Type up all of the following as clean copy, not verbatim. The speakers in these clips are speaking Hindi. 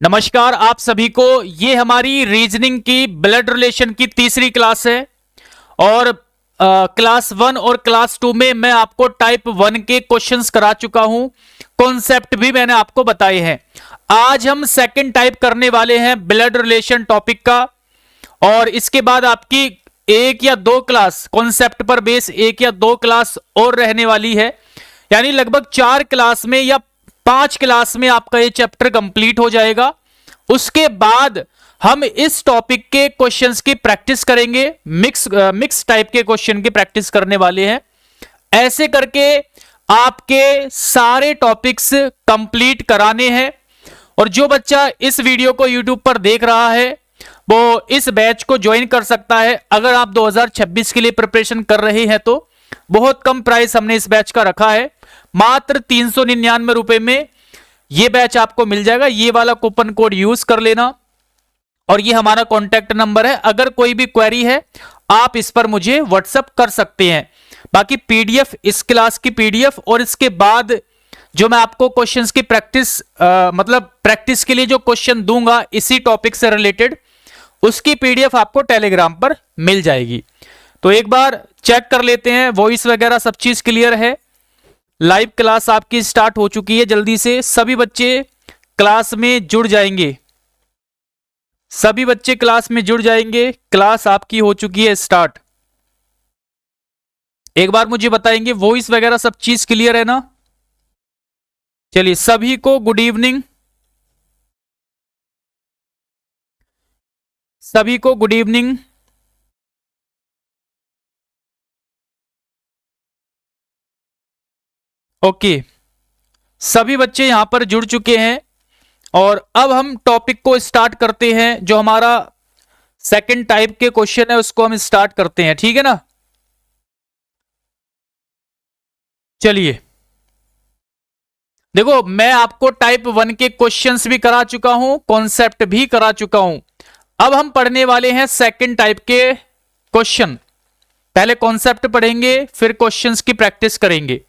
नमस्कार आप सभी को। ये हमारी रीजनिंग की ब्लड रिलेशन की तीसरी क्लास है और क्लास 1 और क्लास 2 में मैं आपको टाइप 1 के क्वेश्चंस करा चुका हूं। कॉन्सेप्ट भी मैंने आपको बताए हैं। आज हम सेकंड टाइप करने वाले हैं ब्लड रिलेशन टॉपिक का और इसके बाद आपकी एक या दो क्लास कॉन्सेप्ट पर बेस एक या दो क्लास और रहने वाली है, यानी लगभग 4 क्लास में या 5 क्लास में आपका ये चैप्टर कंप्लीट हो जाएगा। उसके बाद हम इस टॉपिक के क्वेश्चंस की प्रैक्टिस करेंगे। मिक्स टाइप के क्वेश्चन की प्रैक्टिस करने वाले हैं। ऐसे करके आपके सारे टॉपिक्स कंप्लीट कराने हैं और जो बच्चा इस वीडियो को यूट्यूब पर देख रहा है वो इस बैच को ज्वाइन कर सकता है। अगर आप 2026 के लिए प्रिपरेशन कर रहे हैं तो बहुत कम प्राइस हमने इस बैच का रखा है, मात्र 399 रुपए में यह बैच आपको मिल जाएगा। ये वाला कूपन कोड यूज कर लेना और ये हमारा कॉन्टैक्ट नंबर है। अगर कोई भी क्वेरी है आप इस पर मुझे व्हाट्सएप कर सकते हैं। बाकी पीडीएफ, इस क्लास की पीडीएफ और इसके बाद जो मैं आपको क्वेश्चंस की प्रैक्टिस के लिए जो क्वेश्चन दूंगा इसी टॉपिक से रिलेटेड, उसकी पीडीएफ आपको टेलीग्राम पर मिल जाएगी। तो एक बार चेक कर लेते हैं, वॉइस वगैरह सब चीज क्लियर है। लाइव क्लास आपकी स्टार्ट हो चुकी है। जल्दी से सभी बच्चे क्लास में जुड़ जाएंगे, सभी बच्चे क्लास में जुड़ जाएंगे। क्लास आपकी हो चुकी है स्टार्ट। एक बार मुझे बताएंगे वॉइस वगैरह सब चीज क्लियर है ना? चलिए सभी को गुड इवनिंग, सभी को गुड इवनिंग। ओके, सभी बच्चे यहां पर जुड़ चुके हैं और अब हम टॉपिक को स्टार्ट करते हैं। जो हमारा सेकंड टाइप के क्वेश्चन है उसको हम स्टार्ट करते हैं, ठीक है ना? चलिए देखो, मैं आपको टाइप 1 के क्वेश्चंस भी करा चुका हूं, कॉन्सेप्ट भी करा चुका हूं। अब हम पढ़ने वाले हैं सेकंड टाइप के क्वेश्चन। पहले कॉन्सेप्ट पढ़ेंगे फिर क्वेश्चंस की प्रैक्टिस करेंगे।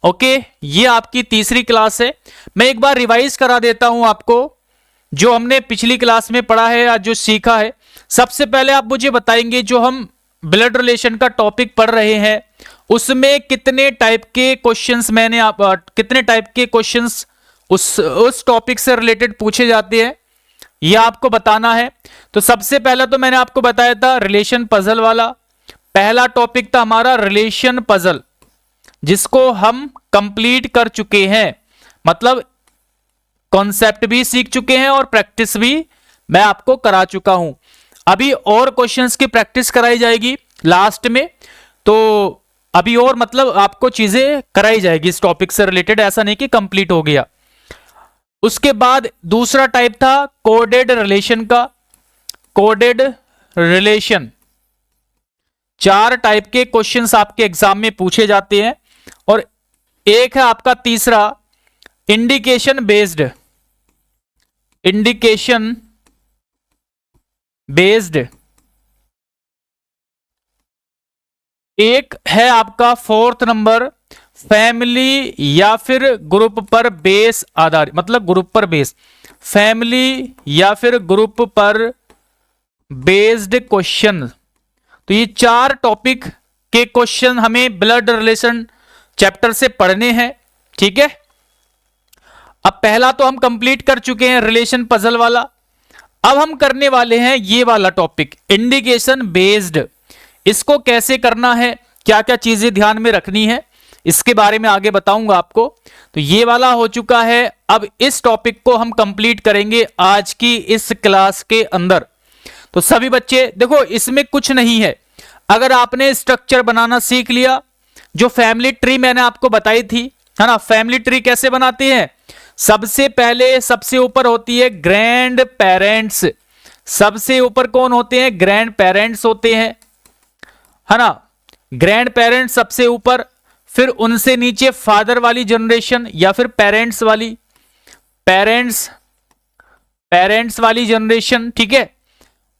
ओके, ये आपकी तीसरी क्लास है। मैं एक बार रिवाइज करा देता हूं आपको जो हमने पिछली क्लास में पढ़ा है या जो सीखा है। सबसे पहले आप मुझे बताएंगे जो हम ब्लड रिलेशन का टॉपिक पढ़ रहे हैं उसमें कितने टाइप के क्वेश्चंस कितने टाइप के क्वेश्चंस उस टॉपिक से रिलेटेड पूछे जाते हैं यह आपको बताना है। तो सबसे पहला तो मैंने आपको बताया था रिलेशन पजल वाला। पहला टॉपिक था हमारा रिलेशन पजल, जिसको हम कंप्लीट कर चुके हैं, मतलब कॉन्सेप्ट भी सीख चुके हैं और प्रैक्टिस भी मैं आपको करा चुका हूं। अभी और क्वेश्चंस की प्रैक्टिस कराई जाएगी लास्ट में, तो अभी और आपको चीजें कराई जाएगी इस टॉपिक से रिलेटेड, ऐसा नहीं कि कंप्लीट हो गया। उसके बाद दूसरा टाइप था कोडेड रिलेशन का। कोडेड रिलेशन 4 टाइप के क्वेश्चंस आपके एग्जाम में पूछे जाते हैं और एक है आपका तीसरा इंडिकेशन बेस्ड। इंडिकेशन बेस्ड एक है आपका 4th नंबर फैमिली या फिर ग्रुप पर बेस आधारित, ग्रुप पर बेस, फैमिली या फिर ग्रुप पर बेस्ड क्वेश्चन। तो ये 4 टॉपिक के क्वेश्चन हमें ब्लड रिलेशन चैप्टर से पढ़ने हैं, ठीक है? अब पहला तो हम कंप्लीट कर चुके हैं रिलेशन पजल वाला। अब हम करने वाले हैं ये वाला टॉपिक इंडिकेशन बेस्ड। इसको कैसे करना है, क्या क्या चीजें ध्यान में रखनी है, इसके बारे में आगे बताऊंगा आपको। तो ये वाला हो चुका है। अब इस टॉपिक को हम कंप्लीट करेंगे आज की इस क्लास के अंदर। तो सभी बच्चे देखो, इसमें कुछ नहीं है। अगर आपने स्ट्रक्चर बनाना सीख लिया, जो फैमिली ट्री मैंने आपको बताई थी, है ना, फैमिली ट्री कैसे बनाते हैं, सबसे पहले सबसे ऊपर होती है ग्रैंड पेरेंट्स। सबसे ऊपर कौन होते हैं? ग्रैंड पेरेंट्स होते हैं, है ना, ग्रैंड पेरेंट्स सबसे ऊपर। फिर उनसे नीचे फादर वाली जनरेशन या फिर पेरेंट्स वाली जनरेशन, ठीक है।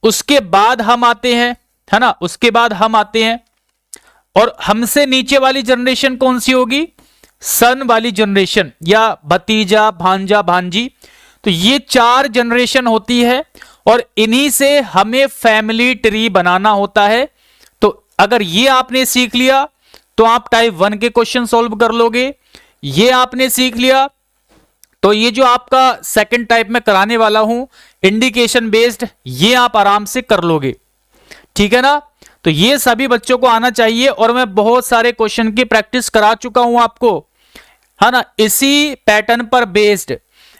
उसके बाद हम आते हैं, है ना, उसके बाद हम आते हैं और हमसे नीचे वाली जनरेशन कौन सी होगी? सन वाली जनरेशन या भतीजा भांजा भांजी। तो ये 4 जनरेशन होती है और इन्हीं से हमें फैमिली ट्री बनाना होता है। तो अगर ये आपने सीख लिया तो आप टाइप 1 के क्वेश्चन सॉल्व कर लोगे। ये आपने सीख लिया तो ये जो आपका सेकंड टाइप में कराने वाला हूं इंडिकेशन बेस्ड, ये आप आराम से कर लोगे, ठीक है ना। तो ये सभी बच्चों को आना चाहिए और मैं बहुत सारे क्वेश्चन की प्रैक्टिस करा चुका हूं आपको, है ना। इसी पैटर्न पर बेस्ड,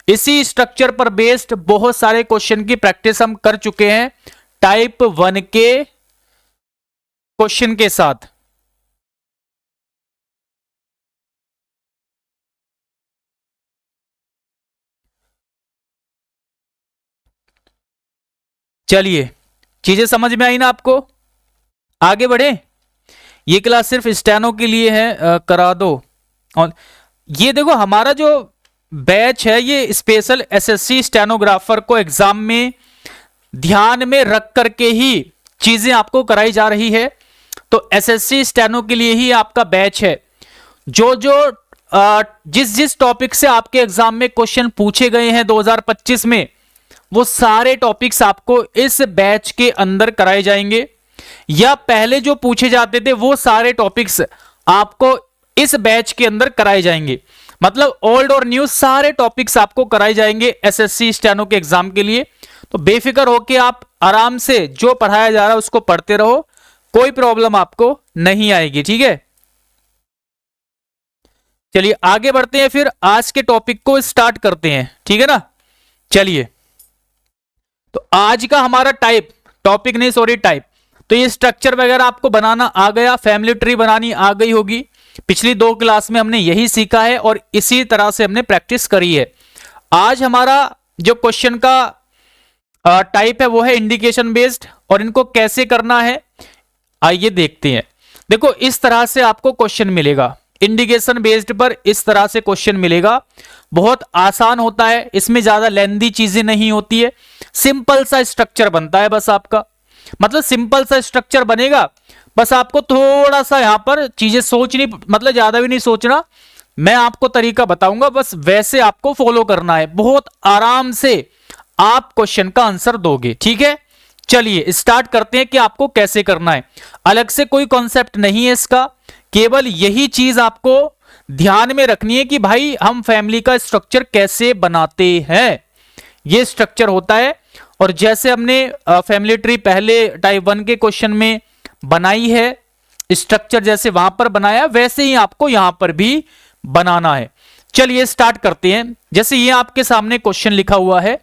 इसी स्ट्रक्चर पर बेस्ड बहुत सारे क्वेश्चन की प्रैक्टिस हम कर चुके हैं टाइप 1 के क्वेश्चन के साथ। चलिए, चीजें समझ में आई ना आपको, आगे बढ़े। ये क्लास सिर्फ स्टेनो के लिए है, करा दो। और ये देखो हमारा जो बैच है ये स्पेशल एसएससी स्टेनोग्राफर को एग्जाम में ध्यान में रख करके ही चीजें आपको कराई जा रही है। तो एसएससी स्टेनो के लिए ही आपका बैच है। जो जो जिस जिस टॉपिक से आपके एग्जाम में क्वेश्चन पूछे गए हैं 2025 में, वो सारे टॉपिक्स आपको इस बैच के अंदर कराए जाएंगे, या पहले जो पूछे जाते थे वो सारे टॉपिक्स आपको इस बैच के अंदर कराए जाएंगे। मतलब ओल्ड और न्यू सारे टॉपिक्स आपको कराए जाएंगे एसएससी स्टेनो के एग्जाम के लिए। तो बेफिक्र होकर आप आराम से जो पढ़ाया जा रहा है उसको पढ़ते रहो, कोई प्रॉब्लम आपको नहीं आएगी, ठीक है। चलिए आगे बढ़ते हैं, फिर आज के टॉपिक को स्टार्ट करते हैं, ठीक है ना। चलिए, तो आज का हमारा टॉपिक नहीं सॉरी टाइप, तो ये स्ट्रक्चर वगैरह आपको बनाना आ गया, फैमिली ट्री बनानी आ गई होगी। पिछली 2 क्लास में हमने यही सीखा है और इसी तरह से हमने प्रैक्टिस करी है। आज हमारा जो क्वेश्चन का टाइप है वो है इंडिकेशन बेस्ड, और इनको कैसे करना है आइए देखते हैं। देखो इस तरह से आपको क्वेश्चन मिलेगा, इंडिकेशन बेस्ड पर इस तरह से क्वेश्चन मिलेगा। बहुत आसान होता है, इसमें ज्यादा लेंदी चीजें नहीं होती है, सिंपल सा स्ट्रक्चर बनता है बस आपका। मतलब सिंपल सा स्ट्रक्चर बनेगा, बस आपको थोड़ा सा यहां पर चीजें सोचनी, मतलब ज्यादा भी नहीं सोचना, मैं आपको तरीका बताऊंगा, बस वैसे आपको फॉलो करना है। बहुत आराम से आप क्वेश्चन का आंसर दोगे, ठीक है। चलिए स्टार्ट करते हैं कि आपको कैसे करना है। अलग से कोई कॉन्सेप्ट नहीं है इसका, केवल यही चीज आपको ध्यान में रखनी है कि भाई हम फैमिली का स्ट्रक्चर कैसे बनाते हैं, ये स्ट्रक्चर होता है। और जैसे हमने फैमिली ट्री पहले टाइप 1 के क्वेश्चन में बनाई है, स्ट्रक्चर जैसे वहां पर बनाया वैसे ही आपको यहां पर भी बनाना है। चलिए स्टार्ट करते हैं। जैसे ये आपके सामने क्वेश्चन लिखा हुआ है,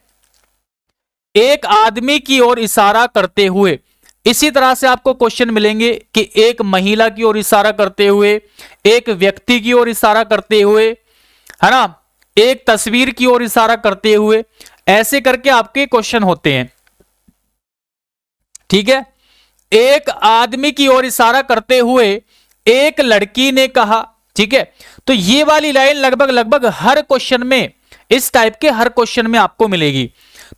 एक आदमी की ओर इशारा करते हुए, इसी तरह से आपको क्वेश्चन मिलेंगे कि एक महिला की ओर इशारा करते हुए, एक व्यक्ति की ओर इशारा करते हुए, है ना, एक तस्वीर की ओर इशारा करते हुए, ऐसे करके आपके क्वेश्चन होते हैं, ठीक है। एक आदमी की ओर इशारा करते हुए एक लड़की ने कहा, ठीक है। तो ये वाली लाइन लगभग लगभग हर क्वेश्चन में, इस टाइप के हर क्वेश्चन में आपको मिलेगी।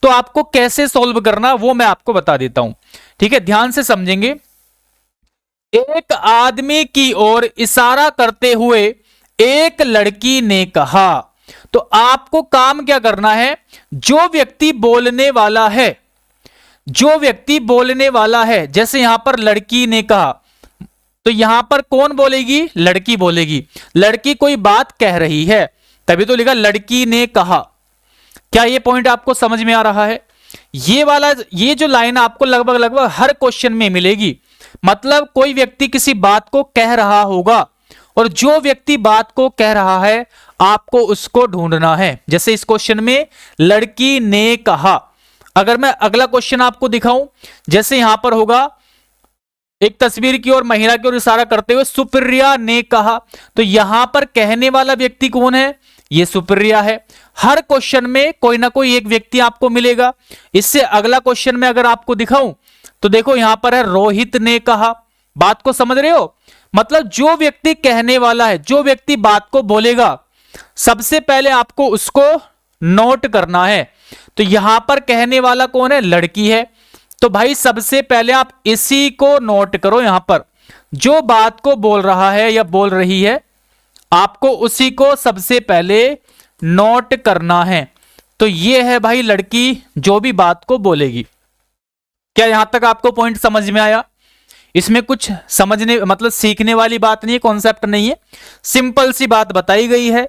तो आपको कैसे सॉल्व करना वो मैं आपको बता देता हूं, ठीक है, ध्यान से समझेंगे। एक आदमी की ओर इशारा करते हुए एक लड़की ने कहा, तो आपको काम क्या करना है, जो व्यक्ति बोलने वाला है, जो व्यक्ति बोलने वाला है, जैसे यहां पर लड़की ने कहा, तो यहां पर कौन बोलेगी, लड़की बोलेगी। लड़की कोई बात कह रही है, तभी तो लिखा लड़की ने कहा। क्या ये पॉइंट आपको समझ में आ रहा है। ये वाला, ये जो लाइन आपको लगभग लगभग हर क्वेश्चन में मिलेगी। मतलब कोई व्यक्ति किसी बात को कह रहा होगा, और जो व्यक्ति बात को कह रहा है आपको उसको ढूंढना है। जैसे इस क्वेश्चन में लड़की ने कहा। अगर मैं अगला क्वेश्चन आपको दिखाऊं, जैसे यहां पर होगा एक तस्वीर की ओर महिला की ओर इशारा करते हुए सुप्रिया ने कहा, तो यहां पर कहने वाला व्यक्ति कौन है, ये सुप्रिया है। हर क्वेश्चन में कोई ना कोई एक व्यक्ति आपको मिलेगा। इससे अगला क्वेश्चन में अगर आपको दिखाऊं तो देखो यहां पर है रोहित ने कहा। बात को समझ रहे हो, मतलब जो व्यक्ति कहने वाला है, जो व्यक्ति बात को बोलेगा, सबसे पहले आपको उसको नोट करना है। तो यहां पर कहने वाला कौन है, लड़की है। तो भाई सबसे पहले आप इसी को नोट करो। यहां पर जो बात को बोल रहा है या बोल रही है, आपको उसी को सबसे पहले नोट करना है। तो ये है भाई लड़की जो भी बात को बोलेगी। क्या यहां तक आपको पॉइंट समझ में आया? इसमें कुछ समझने मतलब सीखने वाली बात नहीं है, कॉन्सेप्ट नहीं है, सिंपल सी बात बताई गई है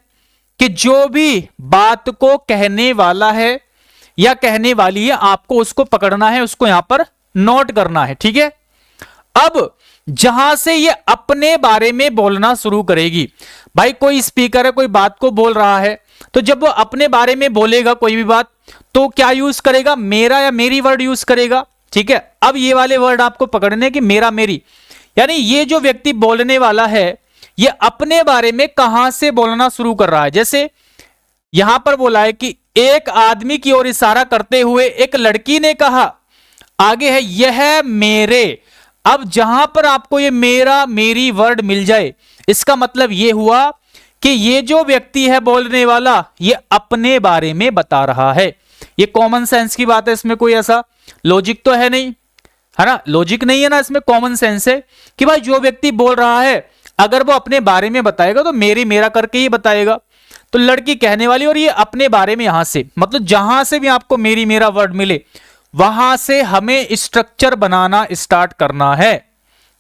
कि जो भी बात को कहने वाला है या कहने वाली है आपको उसको पकड़ना है, उसको यहां पर नोट करना है, ठीक है। अब जहां से ये अपने बारे में बोलना शुरू करेगी, भाई कोई स्पीकर है, कोई बात को बोल रहा है, तो जब वो अपने बारे में बोलेगा कोई भी बात, तो क्या यूज करेगा? मेरा या मेरी वर्ड यूज करेगा, ठीक है। अब ये वाले वर्ड आपको पकड़ने कि मेरा मेरी, यानी ये जो व्यक्ति बोलने वाला है ये अपने बारे में कहां से बोलना शुरू कर रहा है। जैसे यहां पर बोला है कि एक आदमी की ओर इशारा करते हुए एक लड़की ने कहा, आगे है यह मेरे। अब जहां पर आपको ये मेरा मेरी वर्ड मिल जाए, इसका मतलब ये हुआ कि ये जो व्यक्ति है बोलने वाला ये अपने बारे में बता रहा है। ये कॉमन सेंस की बात है, इसमें कोई ऐसा लॉजिक तो है नहीं, है ना, लॉजिक नहीं है ना, इसमें कॉमन सेंस है कि भाई जो व्यक्ति बोल रहा है अगर वो अपने बारे में बताएगा तो मेरी मेरा करके ही बताएगा। तो लड़की कहने वाली और ये अपने बारे में, यहां से मतलब जहां से भी आपको मेरी मेरा वर्ड मिले वहां से हमें स्ट्रक्चर बनाना स्टार्ट करना है।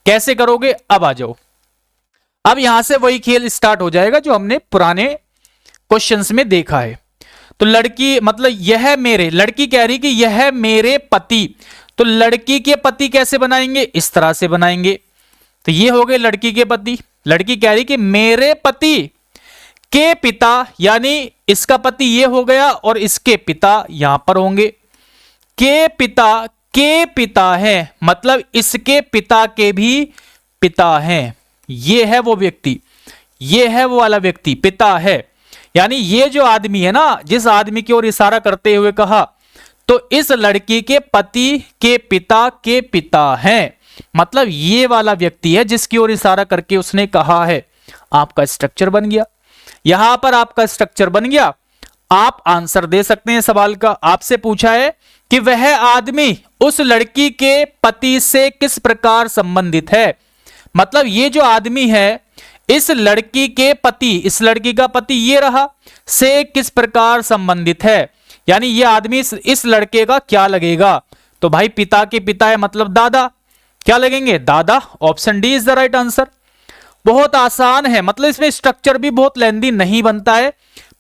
कैसे करोगे? अब आ जाओ। अब यहां से वही खेल स्टार्ट हो जाएगा जो हमने पुराने क्वेश्चंस में देखा है। तो लड़की मतलब यह मेरे, लड़की कह रही कि यह मेरे पति, तो लड़की के पति कैसे बनाएंगे? इस तरह से बनाएंगे। तो ये हो गए लड़की के पति। लड़की कह रही कि मेरे पति के पिता, यानी इसका पति ये हो गया और इसके पिता यहां पर होंगे। के पिता है मतलब इसके पिता के भी पिता हैं। ये है वो व्यक्ति, ये है वो वाला व्यक्ति, पिता है। यानी ये जो आदमी है ना, जिस आदमी की ओर इशारा करते हुए कहा, तो इस लड़की के पति के पिता हैं, मतलब ये वाला व्यक्ति है जिसकी ओर इशारा करके उसने कहा है। आपका स्ट्रक्चर बन गया, यहां पर आपका स्ट्रक्चर बन गया। आप आंसर दे सकते हैं सवाल का। आपसे पूछा है कि वह आदमी उस लड़की के पति से किस प्रकार संबंधित है, मतलब ये जो आदमी है इस लड़की के पति, इस लड़की का पति ये रहा, से किस प्रकार संबंधित है, यानी ये आदमी इस लड़के का क्या लगेगा। तो भाई पिता के पिता है मतलब दादा, क्या लगेंगे? दादा। Option D is the right answer. बहुत आसान है, मतलब इसमें स्ट्रक्चर भी बहुत लेंदी नहीं बनता है,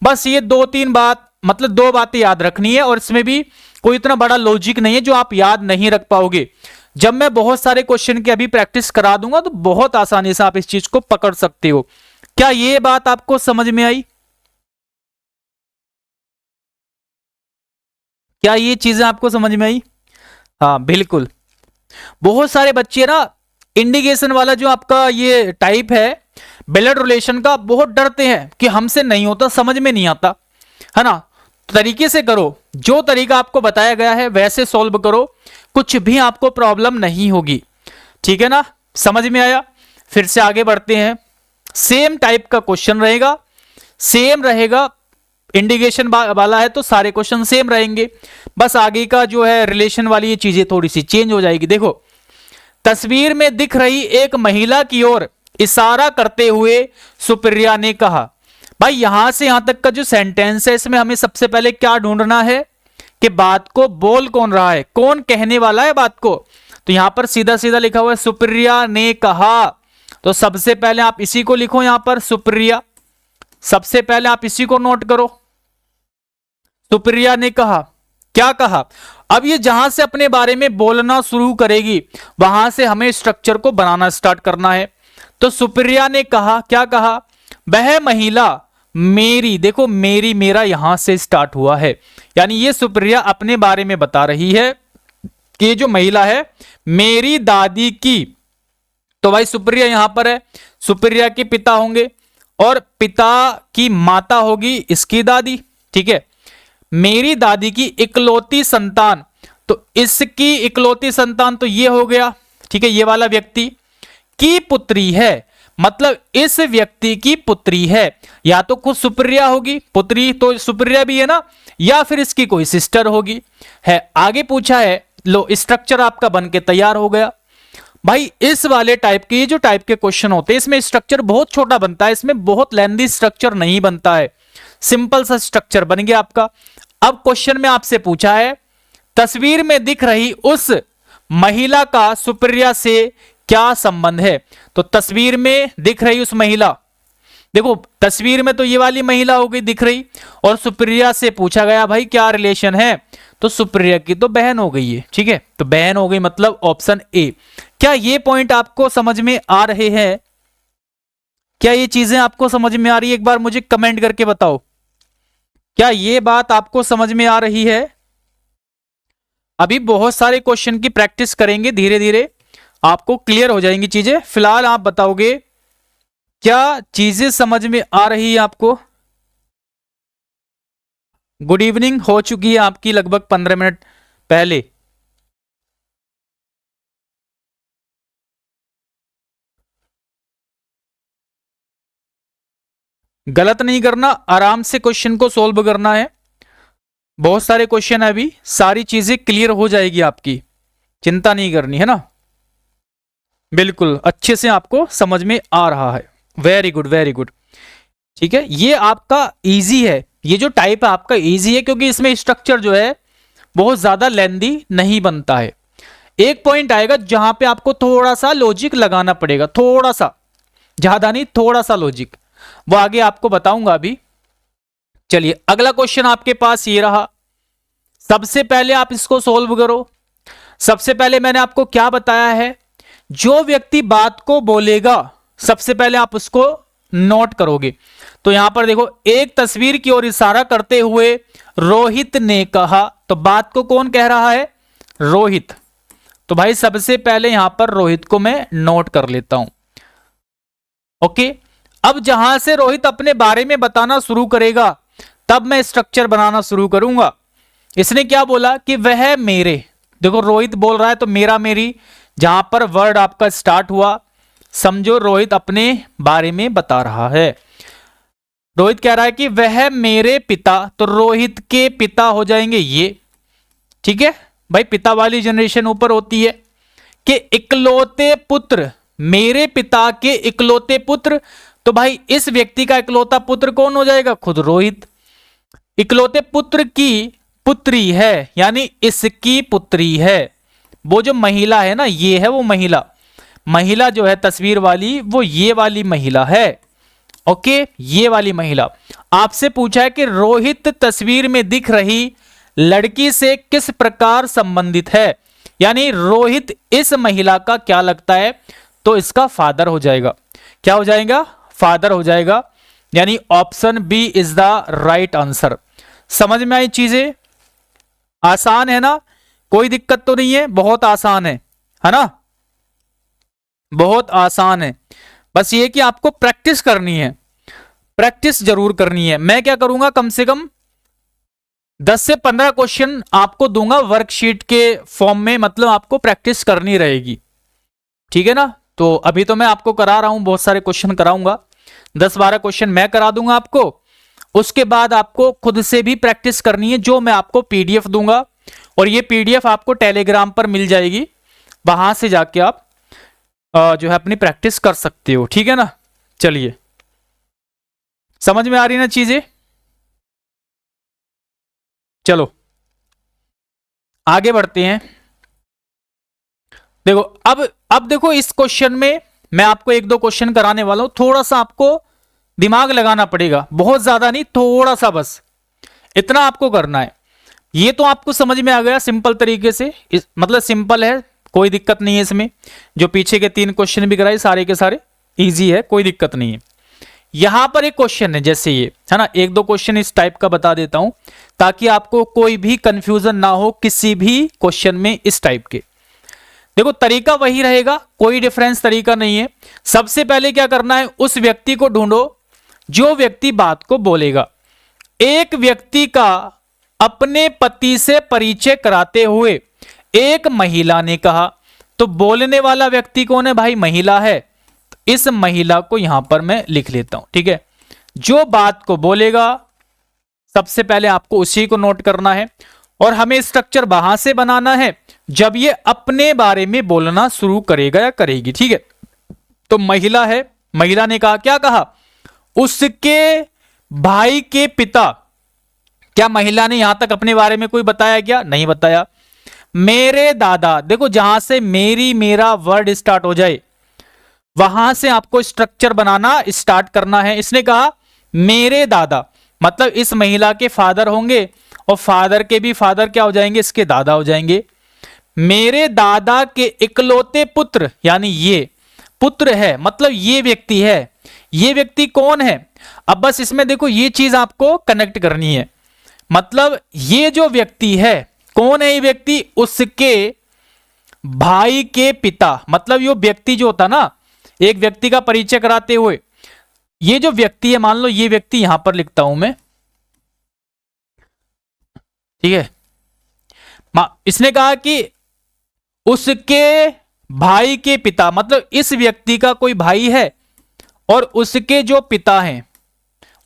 बस ये दो बातें याद रखनी है, और इसमें भी कोई इतना बड़ा लॉजिक नहीं है जो आप याद नहीं रख पाओगे। जब मैं बहुत सारे क्वेश्चन की अभी प्रैक्टिस करा दूंगा तो बहुत आसानी से आप इस चीज को पकड़ सकते हो। क्या ये बात आपको समझ में आई? क्या ये चीजें आपको समझ में आई? हाँ बिल्कुल। बहुत सारे बच्चे ना इंडिकेशन वाला जो आपका ये टाइप है ब्लड रिलेशन का, बहुत डरते हैं कि हमसे नहीं होता, समझ में नहीं आता, है ना। तरीके से करो, जो तरीका आपको बताया गया है वैसे सॉल्व करो, कुछ भी आपको प्रॉब्लम नहीं होगी, ठीक है ना। समझ में आया? फिर से आगे बढ़ते हैं। सेम टाइप का क्वेश्चन रहेगा, सेम रहेगा, इंडिकेशन वाला है तो सारे क्वेश्चन सेम रहेंगे, बस आगे का जो है रिलेशन वाली ये चीजें थोड़ी सी चेंज हो जाएगी। देखो तस्वीर में दिख रही एक महिला की ओर इशारा करते हुए सुप्रिया ने कहा। भाई यहां से यहां तक का जो सेंटेंस है इसमें हमें सबसे पहले क्या ढूंढना है कि बात को बोल कौन रहा है, कौन कहने वाला है बात को। तो यहां पर सीधा सीधा लिखा हुआ है सुप्रिया ने कहा, तो सबसे पहले आप इसी को लिखो यहां पर सुप्रिया, सबसे पहले आप इसी को नोट करो। सुप्रिया ने कहा, क्या कहा? अब ये जहां से अपने बारे में बोलना शुरू करेगी वहां से हमें स्ट्रक्चर को बनाना स्टार्ट करना है। तो सुप्रिया ने कहा, क्या कहा? वह महिला मेरी, देखो मेरी मेरा यहां से स्टार्ट हुआ है, यानी ये सुप्रिया अपने बारे में बता रही है कि जो महिला है मेरी दादी की। तो भाई सुप्रिया यहां पर है, सुप्रिया के पिता होंगे और पिता की माता होगी इसकी दादी, ठीक है। मेरी दादी की इकलौती संतान, तो इसकी इकलौती संतान तो ये हो गया, ठीक है, ये वाला व्यक्ति की पुत्री है, मतलब इस व्यक्ति की पुत्री है, या तो खुद सुप्रिया होगी, पुत्री तो सुप्रिया भी है ना, या फिर इसकी कोई सिस्टर होगी है। आगे पूछा है, लो स्ट्रक्चर आपका बन के तैयार हो गया। भाई इस वाले टाइप के, ये जो टाइप के क्वेश्चन होते हैं इसमें स्ट्रक्चर बहुत छोटा बनता है, इसमें बहुत लेंथी स्ट्रक्चर नहीं बनता है, सिंपल सा स्ट्रक्चर बन गया आपका। अब क्वेश्चन में आपसे पूछा है तस्वीर में दिख रही उस महिला का सुप्रिया से क्या संबंध है। तो तस्वीर में दिख रही उस महिला, देखो तस्वीर में तो ये वाली महिला हो गई दिख रही, और सुप्रिया से पूछा गया भाई क्या रिलेशन है, तो सुप्रिया की तो बहन हो गई है। ठीक है, तो बहन हो गई, मतलब ऑप्शन ए। क्या ये पॉइंट आपको समझ में आ रहे हैं? क्या ये चीजें आपको समझ में आ रही है? एक बार मुझे कमेंट करके बताओ, क्या ये बात आपको समझ में आ रही है? अभी बहुत सारे क्वेश्चन की प्रैक्टिस करेंगे, धीरे धीरे आपको क्लियर हो जाएंगी चीजें। फिलहाल आप बताओगे क्या चीजें समझ में आ रही है आपको? गुड इवनिंग हो चुकी है आपकी लगभग 15 मिनट पहले। गलत नहीं करना, आराम से क्वेश्चन को सोल्व करना है। बहुत सारे क्वेश्चन है, अभी सारी चीजें क्लियर हो जाएगी आपकी, चिंता नहीं करनी है ना। बिल्कुल अच्छे से आपको समझ में आ रहा है, वेरी गुड वेरी गुड। ठीक है, ये आपका इजी है, ये जो टाइप है आपका इजी है, क्योंकि इसमें स्ट्रक्चर जो है बहुत ज्यादा लेंदी नहीं बनता है। एक पॉइंट आएगा जहां पे आपको थोड़ा सा लॉजिक लगाना पड़ेगा, थोड़ा सा, ज्यादा नहीं, थोड़ा सा लॉजिक, वो आगे आपको बताऊंगा अभी। चलिए अगला क्वेश्चन आपके पास ये रहा। सबसे पहले आप इसको सोल्व करो। सबसे पहले मैंने आपको क्या बताया है, जो व्यक्ति बात को बोलेगा सबसे पहले आप उसको नोट करोगे। तो यहां पर देखो, एक तस्वीर की ओर इशारा करते हुए रोहित ने कहा, तो बात को कौन कह रहा है? रोहित। तो भाई सबसे पहले यहां पर रोहित को मैं नोट कर लेता हूं। ओके, अब जहां से रोहित अपने बारे में बताना शुरू करेगा तब मैं स्ट्रक्चर बनाना शुरू करूंगा। इसने क्या बोला कि वह मेरे, देखो रोहित बोल रहा है तो मेरा मेरी, जहां पर वर्ड आपका स्टार्ट हुआ समझो रोहित अपने बारे में बता रहा है। रोहित कह रहा है कि वह मेरे पिता, तो रोहित के पिता हो जाएंगे ये। ठीक है भाई, पिता वाली जनरेशन ऊपर होती है। कि इकलौते पुत्र, मेरे पिता के इकलौते पुत्र, तो भाई इस व्यक्ति का इकलौता पुत्र कौन हो जाएगा? खुद रोहित। इकलौते पुत्र की पुत्री है, यानी इसकी पुत्री है। वो जो महिला है ना, ये है वो महिला, महिला जो है तस्वीर वाली, वो ये वाली महिला है। ओके, ये वाली महिला। आपसे पूछा है कि रोहित तस्वीर में दिख रही लड़की से किस प्रकार संबंधित है, यानी रोहित इस महिला का क्या लगता है, तो इसका फादर हो जाएगा। क्या हो जाएगा? फादर हो जाएगा, यानी option B is the right answer. समझ में आई चीजें? आसान है ना, कोई दिक्कत तो नहीं है, बहुत आसान है ना, बहुत आसान है। बस ये कि आपको प्रैक्टिस करनी है, प्रैक्टिस जरूर करनी है। मैं क्या करूंगा, कम से कम 10 से 15 क्वेश्चन आपको दूंगा वर्कशीट के फॉर्म में, मतलब आपको प्रैक्टिस करनी रहेगी। ठीक है ना, तो अभी तो मैं आपको करा रहा हूं, बहुत सारे क्वेश्चन कराऊंगा, 10-12 क्वेश्चन मैं करा दूंगा आपको। उसके बाद आपको खुद से भी प्रैक्टिस करनी है, जो मैं आपको पीडीएफ दूंगा, और ये पीडीएफ आपको टेलीग्राम पर मिल जाएगी, वहां से जाके आप जो है अपनी प्रैक्टिस कर सकते हो। ठीक है ना, चलिए समझ में आ रही ना चीजें? चलो आगे बढ़ते हैं। देखो अब देखो, इस क्वेश्चन में मैं आपको 1-2 क्वेश्चन कराने वाला हूं, थोड़ा सा आपको दिमाग लगाना पड़ेगा, बहुत ज्यादा नहीं, थोड़ा सा, बस इतना आपको करना है। ये तो आपको समझ में आ गया सिंपल तरीके से, मतलब सिंपल है, कोई दिक्कत नहीं है इसमें। जो पीछे के 3 क्वेश्चन भी कराए सारे के सारे इजी है, कोई दिक्कत नहीं है। यहां पर एक क्वेश्चन है, जैसे ये है ना, 1-2 क्वेश्चन इस टाइप का बता देता हूं ताकि आपको कोई भी कंफ्यूजन ना हो किसी भी क्वेश्चन में इस टाइप के। देखो तरीका वही रहेगा, कोई डिफरेंस तरीका नहीं है। सबसे पहले क्या करना है, उस व्यक्ति को ढूंढो जो व्यक्ति बात को बोलेगा। एक व्यक्ति का अपने पति से परिचय कराते हुए एक महिला ने कहा, तो बोलने वाला व्यक्ति कौन है भाई? महिला है। इस महिला को यहां पर मैं लिख लेता हूं। ठीक है, जो बात को बोलेगा सबसे पहले आपको उसी को नोट करना है, और हमें स्ट्रक्चर वहां से बनाना है जब ये अपने बारे में बोलना शुरू करेगा या करेगी। ठीक है, तो महिला है, महिला ने कहा, क्या कहा? उसके भाई के पिता, क्या महिला ने यहां तक अपने बारे में कोई बताया क्या? नहीं बताया। मेरे दादा, देखो जहां से मेरी मेरा वर्ड स्टार्ट हो जाए वहां से आपको स्ट्रक्चर बनाना स्टार्ट करना है। इसने कहा मेरे दादा, मतलब इस महिला के फादर होंगे और फादर के भी फादर क्या हो जाएंगे? इसके दादा हो जाएंगे। मेरे दादा के इकलौते पुत्र, यानी ये पुत्र है, मतलब ये व्यक्ति है। ये व्यक्ति कौन है? अब बस इसमें देखो ये चीज आपको कनेक्ट करनी है। मतलब ये जो व्यक्ति है, कौन है ये व्यक्ति? उसके भाई के पिता। मतलब ये व्यक्ति जो होता ना, एक व्यक्ति का परिचय कराते हुए, ये जो व्यक्ति है, मान लो ये व्यक्ति यहां पर लिखता हूं मैं, ठीक है। इसने कहा कि उसके भाई के पिता, मतलब इस व्यक्ति का कोई भाई है और उसके जो पिता हैं,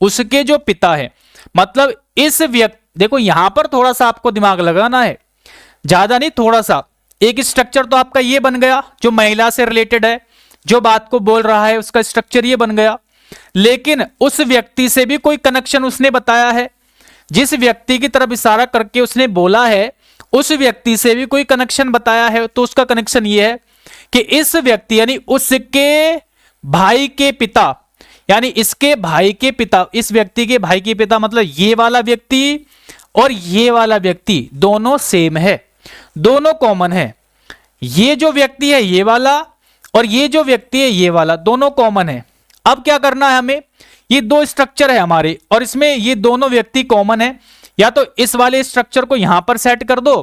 उसके जो पिता है, मतलब इस व्यक्ति, देखो यहां पर थोड़ा सा आपको दिमाग लगाना है, ज्यादा नहीं, थोड़ा सा। एक स्ट्रक्चर तो आपका ये बन गया जो महिला से रिलेटेड है, जो बात को बोल रहा है उसका स्ट्रक्चर ये बन गया। लेकिन उस व्यक्ति से भी कोई कनेक्शन उसने बताया है, जिस व्यक्ति की तरफ इशारा करके उसने बोला है उस व्यक्ति से भी कोई कनेक्शन बताया है। तो उसका कनेक्शन ये है कि इस व्यक्ति यानी उसके भाई के पिता, यानी इसके भाई के पिता, इस व्यक्ति के भाई के पिता, मतलब ये वाला व्यक्ति और ये वाला व्यक्ति दोनों सेम है, दोनों कॉमन है। ये जो व्यक्ति है ये वाला और ये जो व्यक्ति है ये वाला, दोनों कॉमन है। अब क्या करना है हमें? ये दो स्ट्रक्चर है हमारे और इसमें ये दोनों व्यक्ति कॉमन है। या तो इस वाले स्ट्रक्चर को यहां पर सेट कर दो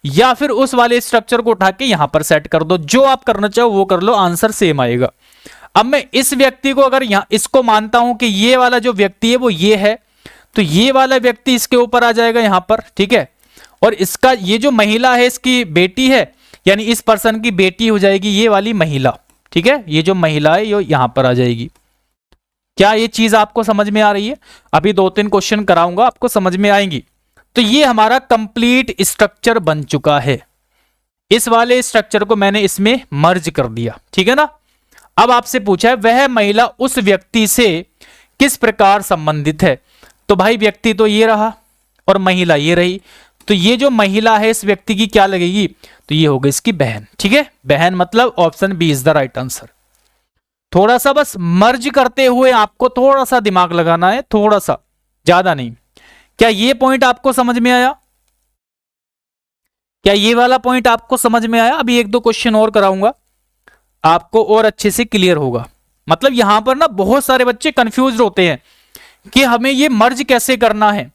या फिर उस वाले स्ट्रक्चर को उठा के यहां पर सेट कर दो, जो आप करना चाहो वो कर लो, आंसर सेम आएगा। अब मैं इस व्यक्ति को अगर यहां इसको मानता हूं कि ये वाला जो व्यक्ति है वो ये है, तो ये वाला व्यक्ति इसके ऊपर आ जाएगा यहां पर, ठीक है। और इसका ये जो महिला है इसकी बेटी है, यानी इस पर्सन की बेटी हो जाएगी ये वाली महिला, ठीक है। ये जो महिला है ये यहां पर आ जाएगी। क्या ये चीज आपको समझ में आ रही है? अभी 2-3 क्वेश्चन कराऊंगा, आपको समझ में आएंगी। तो ये हमारा कंप्लीट स्ट्रक्चर बन चुका है। इस वाले स्ट्रक्चर को मैंने इसमें मर्ज कर दिया, ठीक है ना। अब आपसे पूछा है वह महिला उस व्यक्ति से किस प्रकार संबंधित है। तो भाई व्यक्ति तो ये रहा और महिला ये रही, तो ये जो महिला है इस व्यक्ति की क्या लगेगी? तो ये होगी इसकी बहन, ठीक है। बहन मतलब option B is the right answer. थोड़ा सा बस मर्ज करते हुए आपको थोड़ा सा दिमाग लगाना है, थोड़ा सा, ज्यादा नहीं। क्या ये पॉइंट आपको समझ में आया? क्या ये वाला पॉइंट आपको समझ में आया? अभी 1-2 क्वेश्चन और कराऊंगा, आपको और अच्छे से क्लियर होगा। मतलब यहां पर ना बहुत सारे बच्चे कंफ्यूज होते हैं कि हमें ये मर्ज कैसे करना है,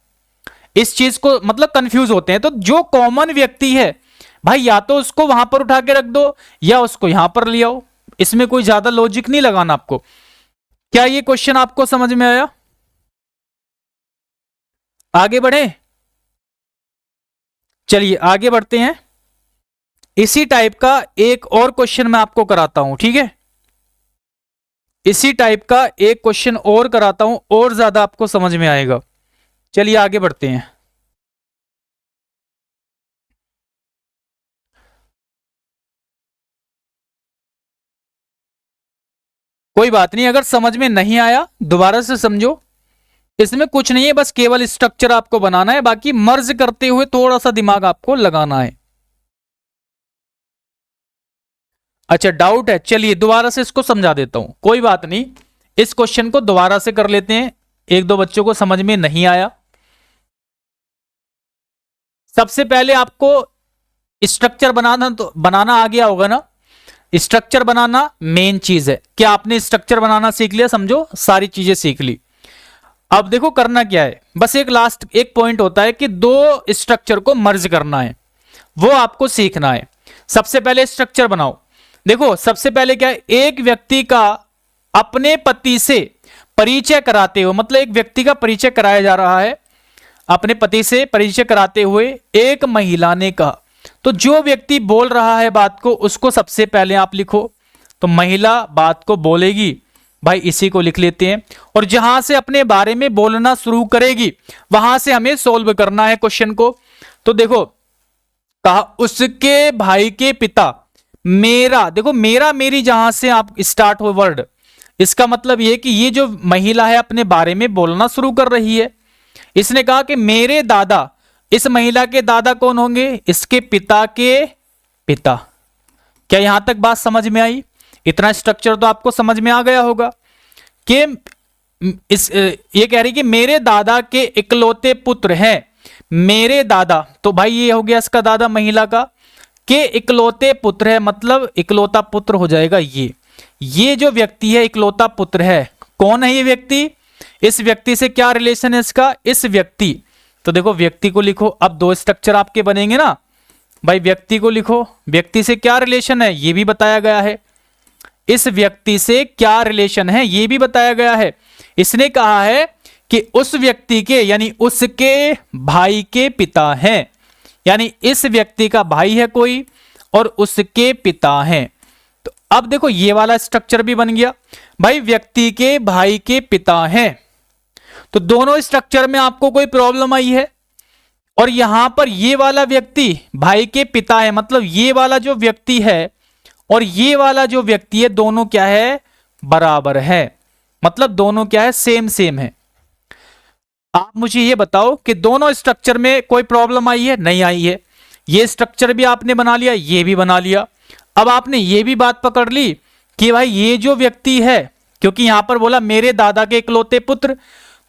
इस चीज को मतलब कंफ्यूज होते हैं। तो जो कॉमन व्यक्ति है भाई, या तो उसको वहां पर उठा के रख दो या उसको यहां पर ले आओ, इसमें कोई ज्यादा लॉजिक नहीं लगाना आपको। क्या ये क्वेश्चन आपको समझ में आया? आगे बढ़े, चलिए आगे बढ़ते हैं। इसी टाइप का एक और क्वेश्चन मैं आपको कराता हूं, ठीक है। इसी टाइप का एक क्वेश्चन और कराता हूं, और ज्यादा आपको समझ में आएगा। चलिए आगे बढ़ते हैं। कोई बात नहीं, अगर समझ में नहीं आया दोबारा से समझो, इसमें कुछ नहीं है, बस केवल स्ट्रक्चर आपको बनाना है, बाकी मर्ज करते हुए थोड़ा सा दिमाग आपको लगाना है। अच्छा डाउट है, चलिए दोबारा से इसको समझा देता हूं, कोई बात नहीं। इस क्वेश्चन को दोबारा से कर लेते हैं, 1-2 बच्चों को समझ में नहीं आया। सबसे पहले आपको स्ट्रक्चर बनाना, तो बनाना आ गया होगा ना। स्ट्रक्चर बनाना मेन चीज है। क्या आपने स्ट्रक्चर बनाना सीख लिया? समझो सारी चीजें सीख ली। अब देखो करना क्या है, बस एक लास्ट एक पॉइंट होता है कि 2 स्ट्रक्चर को मर्ज करना है, वो आपको सीखना है। सबसे पहले स्ट्रक्चर बनाओ। देखो सबसे पहले क्या है, एक व्यक्ति का अपने पति से परिचय कराते हुए, मतलब एक व्यक्ति का परिचय कराया जा रहा है, अपने पति से परिचय कराते हुए एक महिला ने कहा। तो जो व्यक्ति बोल रहा है बात को, उसको सबसे पहले आप लिखो। तो महिला बात को बोलेगी, भाई इसी को लिख लेते हैं। और जहां से अपने बारे में बोलना शुरू करेगी वहां से हमें सोल्व करना है क्वेश्चन को। तो देखो कहा उसके भाई के पिता, मेरा, देखो मेरा मेरी जहां से आप स्टार्ट हो वर्ड, इसका मतलब यह कि ये जो महिला है अपने बारे में बोलना शुरू कर रही है। इसने कहा कि मेरे दादा, इस महिला के दादा कौन होंगे? इसके पिता के पिता। क्या यहां तक बात समझ में आई? इतना स्ट्रक्चर तो आपको समझ में आ गया होगा कि ये कह रही कि मेरे दादा के इकलौते पुत्र हैं। मेरे दादा, तो भाई ये हो गया इसका दादा महिला का, के इकलौते पुत्र है, मतलब इकलौता पुत्र हो जाएगा ये जो व्यक्ति है इकलौता पुत्र है। कौन है ये व्यक्ति? इस व्यक्ति से क्या रिलेशन है इसका? इस व्यक्ति, तो देखो व्यक्ति को लिखो। अब दो स्ट्रक्चर आपके बनेंगे ना भाई। व्यक्ति को लिखो, व्यक्ति से क्या रिलेशन है ये भी बताया गया है। इस व्यक्ति से क्या रिलेशन है ये भी बताया गया है। इसने कहा है कि उस व्यक्ति के, यानी उसके भाई के पिता हैं, यानी इस व्यक्ति का भाई है कोई और उसके पिता हैं। तो अब देखो ये वाला स्ट्रक्चर भी बन गया भाई, व्यक्ति के भाई के पिता हैं। तो दोनों स्ट्रक्चर में आपको कोई प्रॉब्लम आई है? और यहां पर ये वाला व्यक्ति भाई के पिता है, मतलब ये वाला जो व्यक्ति है और ये वाला जो व्यक्ति है दोनों क्या है? बराबर है, मतलब दोनों क्या है? सेम सेम है। आप मुझे ये बताओ कि दोनों स्ट्रक्चर में कोई प्रॉब्लम आई है? नहीं आई है। ये स्ट्रक्चर भी आपने बना लिया, ये भी बना लिया। अब आपने ये भी बात पकड़ ली कि भाई ये जो व्यक्ति है, क्योंकि यहां पर बोला मेरे दादा के इकलौते पुत्र,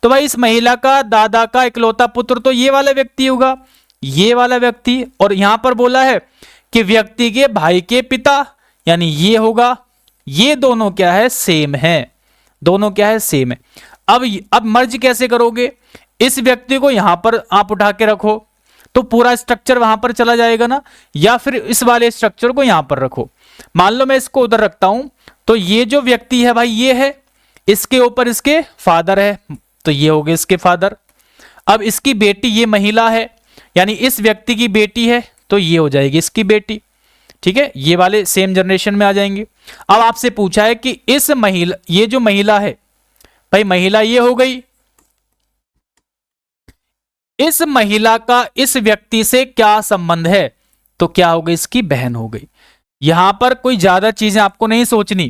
तो भाई इस महिला का दादा का इकलौता पुत्र तो ये वाला व्यक्ति होगा, ये वाला व्यक्ति। और यहां पर बोला है कि व्यक्ति के भाई के पिता, यानी ये होगा। ये दोनों क्या है? सेम है। दोनों क्या है? सेम है। अब मर्ज कैसे करोगे? इस व्यक्ति को यहां पर आप उठा के रखो तो पूरा स्ट्रक्चर वहां पर चला जाएगा ना, या फिर इस वाले स्ट्रक्चर को यहां पर रखो। मान लो मैं इसको उधर रखता हूं, तो ये जो व्यक्ति है भाई ये है, इसके ऊपर इसके फादर है, तो ये हो गए इसके फादर। अब इसकी बेटी ये महिला है, यानी इस व्यक्ति की बेटी है, तो ये हो जाएगी इसकी बेटी। ठीक है, ये वाले सेम जनरेशन में आ जाएंगे। अब आपसे पूछा है कि इस महिला, ये जो महिला है भाई, महिला ये हो गई, इस महिला का इस व्यक्ति से क्या संबंध है? तो क्या हो गई? इसकी बहन हो गई। यहां पर कोई ज्यादा चीजें आपको नहीं सोचनी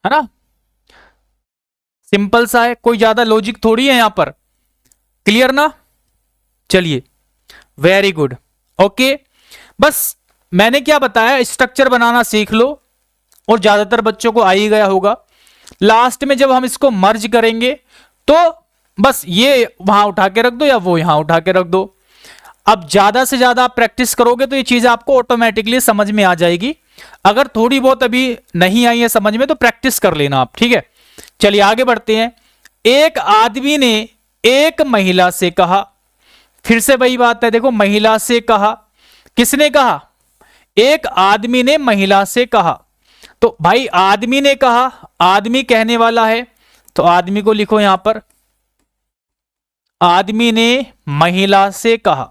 है ना, सिंपल सा है, कोई ज्यादा लॉजिक थोड़ी है यहां पर। क्लियर ना? चलिए, वेरी गुड, ओके। बस मैंने क्या बताया, स्ट्रक्चर बनाना सीख लो, और ज्यादातर बच्चों को आ ही गया होगा। लास्ट में जब हम इसको मर्ज करेंगे तो बस ये वहां उठा के रख दो या वो यहां उठा के रख दो। अब ज्यादा से ज्यादा आप प्रैक्टिस करोगे तो ये चीज आपको ऑटोमेटिकली समझ में आ जाएगी। अगर थोड़ी बहुत अभी नहीं आई है समझ में तो प्रैक्टिस कर लेना आप, ठीक है। चलिए आगे बढ़ते हैं। एक आदमी ने एक महिला से कहा, फिर से वही बात है, देखो महिला से कहा, किसने कहा? एक आदमी ने महिला से कहा। तो भाई आदमी ने कहा, आदमी कहने वाला है, तो आदमी को लिखो यहां पर। आदमी ने महिला से कहा,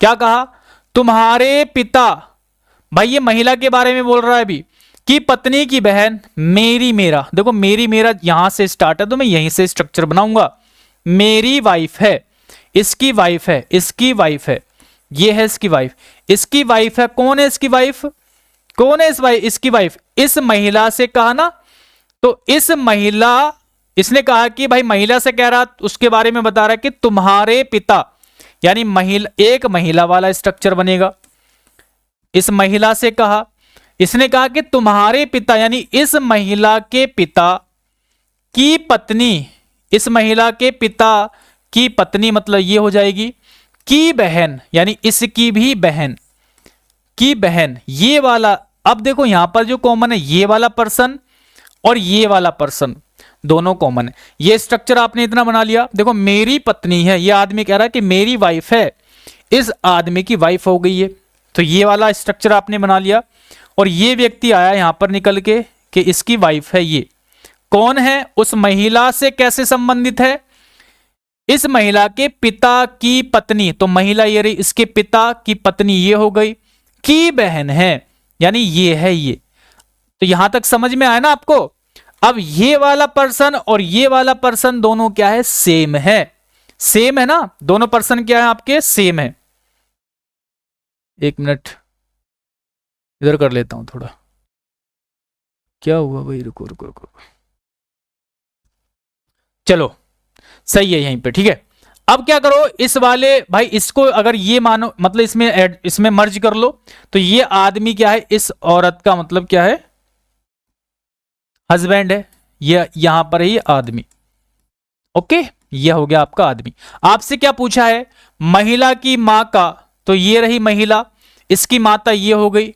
क्या कहा? तुम्हारे पिता, भाई ये महिला के बारे में बोल रहा है अभी, कि पत्नी की बहन मेरी मेरा, देखो मेरी मेरा यहां से स्टार्ट है तो मैं यहीं से स्ट्रक्चर बनाऊंगा। मेरी वाइफ है, इसकी वाइफ है, इसकी वाइफ है, ये है इसकी वाइफ, इसकी वाइफ है। कौन है इसकी वाइफ? कौन है इसकी वाइफ? इस महिला से कहा ना, तो इस महिला, इसने कहा कि भाई महिला से कह रहा, उसके बारे में बता रहा है कि तुम्हारे पिता, यानी महिला, एक महिला वाला स्ट्रक्चर बनेगा। इस महिला से कहा, इसने कहा कि तुम्हारे पिता, यानी इस महिला के पिता की पत्नी, इस महिला के पिता की पत्नी, मतलब ये हो जाएगी की बहन, यानी इसकी भी बहन की बहन, ये वाला। अब देखो यहां पर जो कॉमन है ये वाला पर्सन और ये वाला पर्सन, दोनों कॉमन है। ये स्ट्रक्चर आपने इतना बना लिया। देखो मेरी पत्नी है, ये आदमी कह रहा है कि मेरी वाइफ है, इस आदमी की वाइफ हो गई है, तो ये वाला स्ट्रक्चर आपने बना लिया। और ये व्यक्ति आया यहां पर निकल के कि इसकी वाइफ है, ये कौन है? उस महिला से कैसे संबंधित है? इस महिला के पिता की पत्नी, तो महिला ये रही, इसके पिता की पत्नी ये हो गई, की बहन है, यानी ये है ये। तो यहां तक समझ में आया ना आपको? अब ये वाला पर्सन और ये वाला पर्सन दोनों क्या है? सेम है। सेम है ना, दोनों पर्सन क्या है आपके? सेम है। एक मिनट इधर कर लेता हूं थोड़ा, क्या हुआ भाई? रुको रुको रुको, चलो सही है यहीं पे, ठीक है। अब क्या करो, इस वाले भाई इसको अगर ये मानो, मतलब इसमें मर्ज कर लो, तो ये आदमी क्या है, इस औरत का मतलब क्या है, हस्बैंड है। ये यहां पर है ये आदमी। ओके, ये हो गया आपका आदमी। आपसे क्या पूछा है, महिला की मां का, तो ये रही महिला, इसकी माता ये हो गई।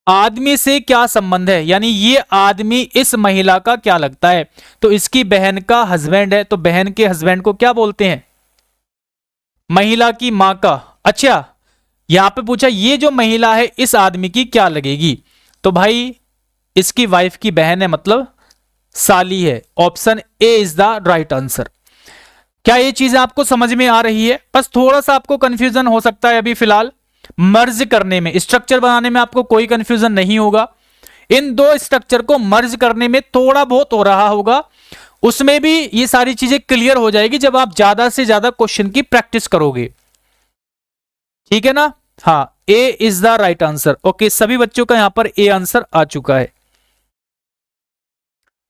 आदमी से क्या संबंध है, यानी ये आदमी इस महिला का क्या लगता है, तो इसकी बहन का हस्बैंड है, तो बहन के हस्बैंड को क्या बोलते हैं, महिला की मां का। अच्छा, यहां पे पूछा ये जो महिला है इस आदमी की क्या लगेगी, तो भाई इसकी वाइफ की बहन है, मतलब साली है। Option A is the right answer. क्या ये चीज आपको समझ में आ रही है? बस थोड़ा सा आपको कंफ्यूजन हो सकता है अभी फिलहाल, मर्ज करने में, स्ट्रक्चर बनाने में आपको कोई कंफ्यूजन नहीं होगा। इन दो स्ट्रक्चर को मर्ज करने में थोड़ा बहुत हो रहा होगा, उसमें भी ये सारी चीजें क्लियर हो जाएगी जब आप ज्यादा से ज्यादा क्वेश्चन की प्रैक्टिस करोगे। ठीक है ना? हाँ, A is the right answer. Okay, सभी बच्चों का यहां पर ए आंसर आ चुका है।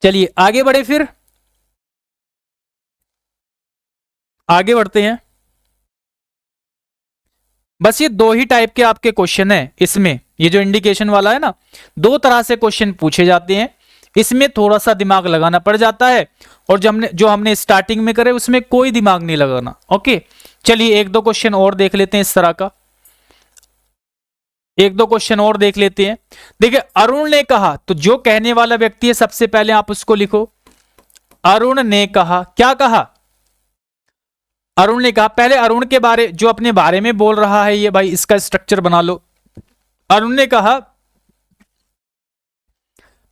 चलिए आगे बढ़े, फिर आगे बढ़ते हैं। बस ये दो ही टाइप के आपके क्वेश्चन है इसमें, ये जो इंडिकेशन वाला है ना, दो तरह से क्वेश्चन पूछे जाते हैं, इसमें थोड़ा सा दिमाग लगाना पड़ जाता है, और जो हमने स्टार्टिंग में करे उसमें कोई दिमाग नहीं लगाना। ओके, चलिए एक दो क्वेश्चन और देख लेते हैं इस तरह का, एक दो क्वेश्चन और देख लेते हैं। देखिए, अरुण ने कहा, तो जो कहने वाला व्यक्ति है सबसे पहले आप उसको लिखो। अरुण ने कहा, क्या कहा, अरुण ने कहा। पहले अरुण के बारे, जो अपने बारे में बोल रहा है ये, भाई इसका स्ट्रक्चर बना लो। अरुण ने कहा,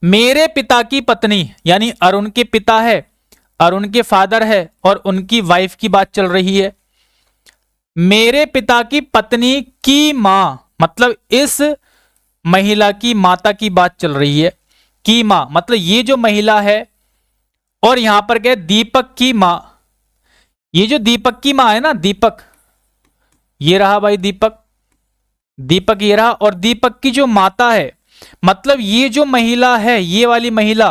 मेरे पिता की पत्नी, यानी अरुण के पिता है, अरुण के फादर है, और उनकी वाइफ की बात चल रही है। मेरे पिता की पत्नी की मां, मतलब इस महिला की माता की बात चल रही है। की मां मतलब ये जो महिला है, और यहां पर क्या है, दीपक की मां। ये जो दीपक की मां है ना, दीपक, ये रहा भाई दीपक, दीपक ये रहा, और दीपक की जो माता है, मतलब ये जो महिला है, ये वाली महिला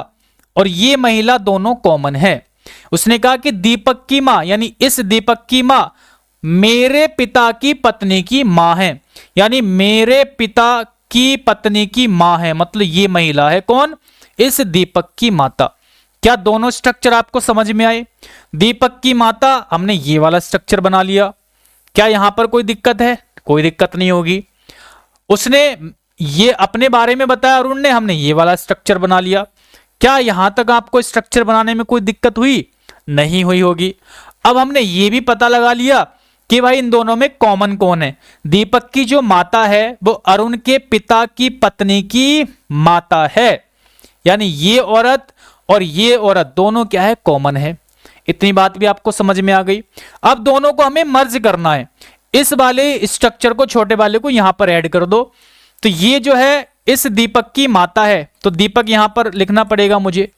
और ये महिला दोनों कॉमन है। उसने कहा कि दीपक की मां, यानी इस दीपक की मां मेरे पिता की पत्नी की मां है, यानी मेरे पिता की पत्नी की मां है, मतलब ये महिला है कौन, इस दीपक की माता। क्या दोनों स्ट्रक्चर आपको समझ में आए? दीपक की माता, हमने ये वाला स्ट्रक्चर बना लिया। क्या यहां पर कोई दिक्कत है? कोई दिक्कत नहीं होगी। उसने ये अपने बारे में बताया अरुण ने, हमने ये वाला स्ट्रक्चर बना लिया। क्या यहां तक आपको स्ट्रक्चर बनाने में कोई दिक्कत हुई? नहीं हुई होगी। अब हमने ये भी पता लगा लिया कि भाई इन दोनों में कॉमन कौन है। दीपक की जो माता है वो अरुण के पिता की पत्नी की माता है, यानी ये औरत और ये औरत दोनों क्या है, कॉमन है। इतनी बात भी आपको समझ में आ गई। अब दोनों को हमें मर्ज करना है। इस वाले स्ट्रक्चर को, छोटे वाले को यहां पर ऐड कर दो। तो ये जो है इस दीपक की माता है, तो दीपक यहां पर लिखना पड़ेगा मुझे,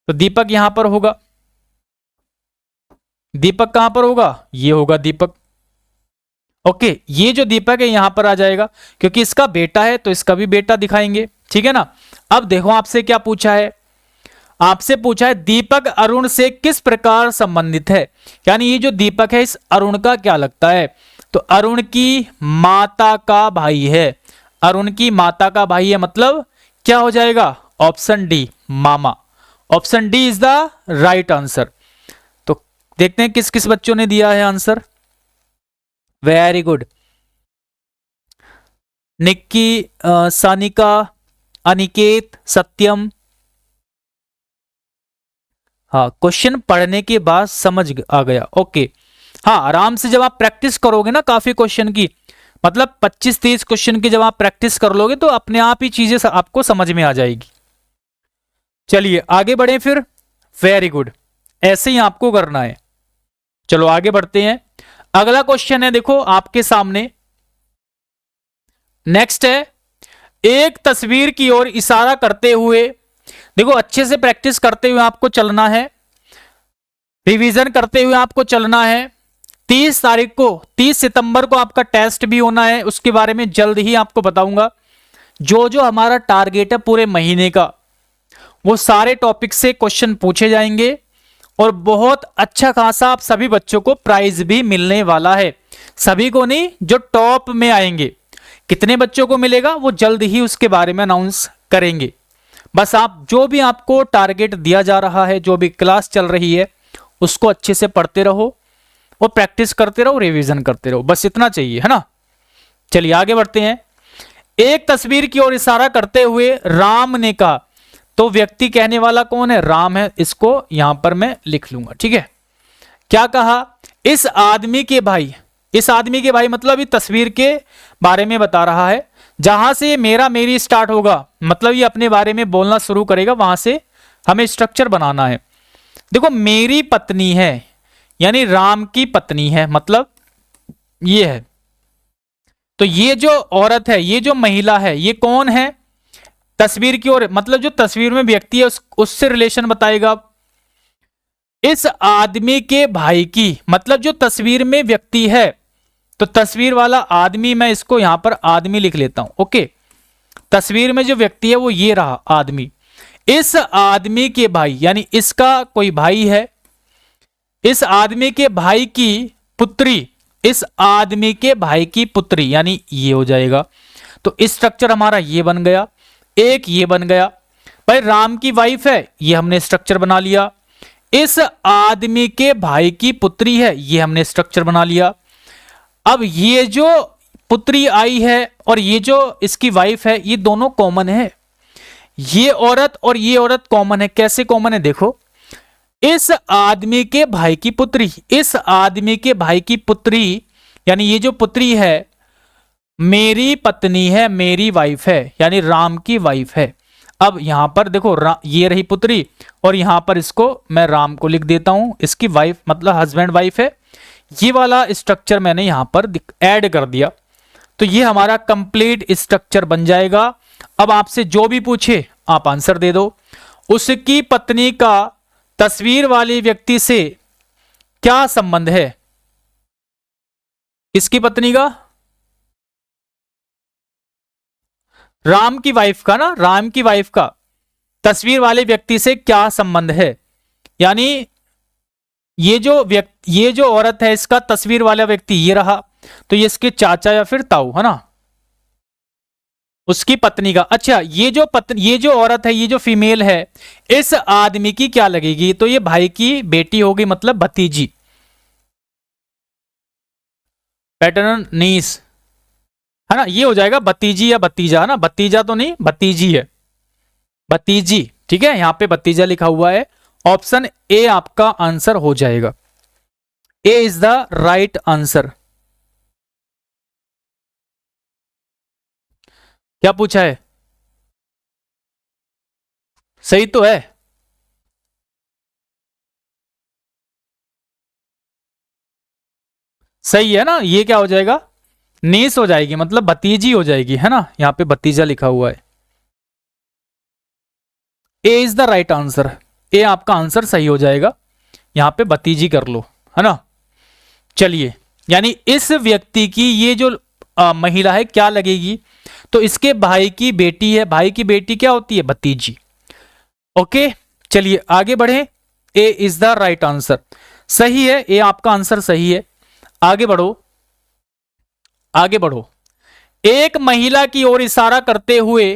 तो दीपक यहां पर होगा। दीपक कहां पर होगा? ये होगा दीपक। ओके, ये जो दीपक है यहां पर आ जाएगा, क्योंकि इसका बेटा है तो इसका भी बेटा दिखाएंगे। ठीक है ना? अब देखो आपसे क्या पूछा है, आपसे पूछा है दीपक अरुण से किस प्रकार संबंधित है, यानी ये जो दीपक है इस अरुण का क्या लगता है, तो अरुण की माता का भाई है। अरुण की माता का भाई है, मतलब क्या हो जाएगा, ऑप्शन डी, मामा। Option D is the right answer. तो देखते हैं किस किस बच्चों ने दिया है answer. Very good, Nikki, Sanika, Aniket, Satyam. हाँ, क्वेश्चन पढ़ने के बाद समझ आ गया। ओके, हाँ, आराम से जब आप प्रैक्टिस करोगे ना काफी क्वेश्चन की, मतलब 25-30 क्वेश्चन की जब आप प्रैक्टिस कर लोगे तो अपने आप ही चीजें आपको समझ में आ जाएगी। चलिए आगे बढ़े फिर। वेरी गुड, ऐसे ही आपको करना है। चलो आगे बढ़ते हैं। अगला क्वेश्चन है, देखो आपके सामने नेक्स्ट है, एक तस्वीर की ओर इशारा करते हुए, देखो अच्छे से प्रैक्टिस करते हुए आपको चलना है, रिवीजन करते हुए आपको चलना है। 30 तारीख को, 30 सितंबर को आपका टेस्ट भी होना है, उसके बारे में जल्द ही आपको बताऊंगा। जो जो हमारा टारगेट है पूरे महीने का, वो सारे टॉपिक से क्वेश्चन पूछे जाएंगे, और बहुत अच्छा खासा आप सभी बच्चों को प्राइज भी मिलने वाला है। सभी को नहीं, जो टॉप में आएंगे। कितने बच्चों को मिलेगा वो जल्द ही उसके बारे में अनाउंस करेंगे। बस आप जो भी आपको टारगेट दिया जा रहा है, जो भी क्लास चल रही है, उसको अच्छे से पढ़ते रहो और प्रैक्टिस करते रहो, रिवीजन करते रहो, बस इतना चाहिए, है ना। चलिए आगे बढ़ते हैं। एक तस्वीर की ओर इशारा करते हुए राम ने कहा, तो व्यक्ति कहने वाला कौन है? राम है। इसको यहां पर मैं लिख लूंगा, ठीक है। क्या कहा? इस आदमी के भाई, इस आदमी के भाई मतलब ये तस्वीर के बारे में बता रहा है। जहां से मेरा मेरी स्टार्ट होगा, मतलब ये अपने बारे में बोलना शुरू करेगा, वहां से हमें स्ट्रक्चर बनाना है। देखो, मेरी पत्नी है यानी राम की पत्नी है, मतलब ये है। तो ये जो औरत है, ये जो महिला है, ये कौन है? तस्वीर की ओर, मतलब जो तस्वीर में व्यक्ति है उससे रिलेशन बताएगा। इस आदमी के भाई की, मतलब जो तस्वीर में व्यक्ति है, तो तस्वीर वाला आदमी, मैं इसको यहां पर आदमी लिख लेता हूं, ओके। तस्वीर में जो व्यक्ति है वो ये रहा आदमी। इस आदमी के भाई यानी इसका कोई भाई है, इस आदमी के भाई की पुत्री, इस आदमी के भाई की पुत्री, यानी ये हो जाएगा। तो स्ट्रक्चर हमारा ये बन गया, एक ये बन गया। भाई राम की वाइफ है, ये हमने स्ट्रक्चर बना लिया। इस आदमी के भाई की पुत्री है, ये हमने स्ट्रक्चर बना लिया। अब ये जो पुत्री आई है और ये जो इसकी वाइफ है, ये दोनों कॉमन है। ये औरत और ये औरत कॉमन है। कैसे कॉमन है? देखो, इस आदमी के भाई की पुत्री, इस आदमी के भाई की पुत्री, यानी ये जो पुत्री है मेरी पत्नी है, मेरी वाइफ है, यानी राम की वाइफ है। अब यहां पर देखो, ये रही पुत्री और यहां पर इसको मैं राम को लिख देता हूं, इसकी वाइफ मतलब हस्बैंड वाइफ है। ये वाला स्ट्रक्चर मैंने यहां पर ऐड कर दिया, तो ये हमारा कंप्लीट स्ट्रक्चर बन जाएगा। अब आपसे जो भी पूछे आप आंसर दे दो। उसकी पत्नी का तस्वीर वाले व्यक्ति से क्या संबंध है? इसकी पत्नी का, राम की वाइफ का ना, राम की वाइफ का तस्वीर वाले व्यक्ति से क्या संबंध है? यानी ये जो औरत है, इसका तस्वीर वाला व्यक्ति ये रहा, तो ये इसके चाचा या फिर ताऊ, है ना, उसकी पत्नी का। अच्छा, ये जो औरत है, ये जो फीमेल है, इस आदमी की क्या लगेगी? तो ये भाई की बेटी होगी, मतलब भतीजी, पैटर्न नीस, है ना। ये हो जाएगा भतीजी या भतीजा, है ना। भतीजा तो नहीं, भतीजी है, भतीजी, ठीक है। यहां पे भतीजा लिखा हुआ है। ऑप्शन ए आपका आंसर हो जाएगा। ए इज द राइट आंसर। क्या पूछा है? सही तो है। सही है ना। ये क्या हो जाएगा? नीस हो जाएगी, मतलब भतीजी हो जाएगी, है ना। यहां पे भतीजा लिखा हुआ है। ए इज द राइट आंसर। ए आपका आंसर सही हो जाएगा। यहां पे भतीजी कर लो, है ना। चलिए, यानी इस व्यक्ति की ये जो महिला है क्या लगेगी? तो इसके भाई की बेटी है। भाई की बेटी क्या होती है? भतीजी। ओके, चलिए आगे बढ़े। ए इज द राइट आंसर। सही है, ए आपका आंसर सही है। आगे बढ़ो, आगे बढ़ो। एक महिला की ओर इशारा करते हुए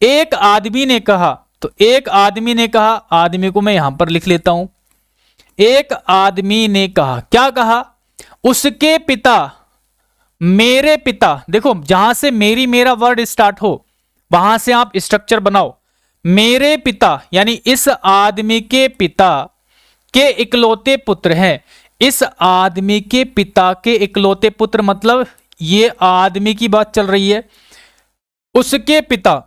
एक आदमी ने कहा, तो एक आदमी ने कहा, आदमी को मैं यहां पर लिख लेता हूं। एक आदमी ने कहा, क्या कहा? उसके पिता, मेरे पिता। देखो, जहां से मेरी मेरा वर्ड स्टार्ट हो वहां से आप स्ट्रक्चर बनाओ। मेरे पिता यानी इस आदमी के पिता के इकलौते पुत्र हैं। इस आदमी के पिता के इकलौते पुत्र, मतलब ये आदमी की बात चल रही है। उसके पिता,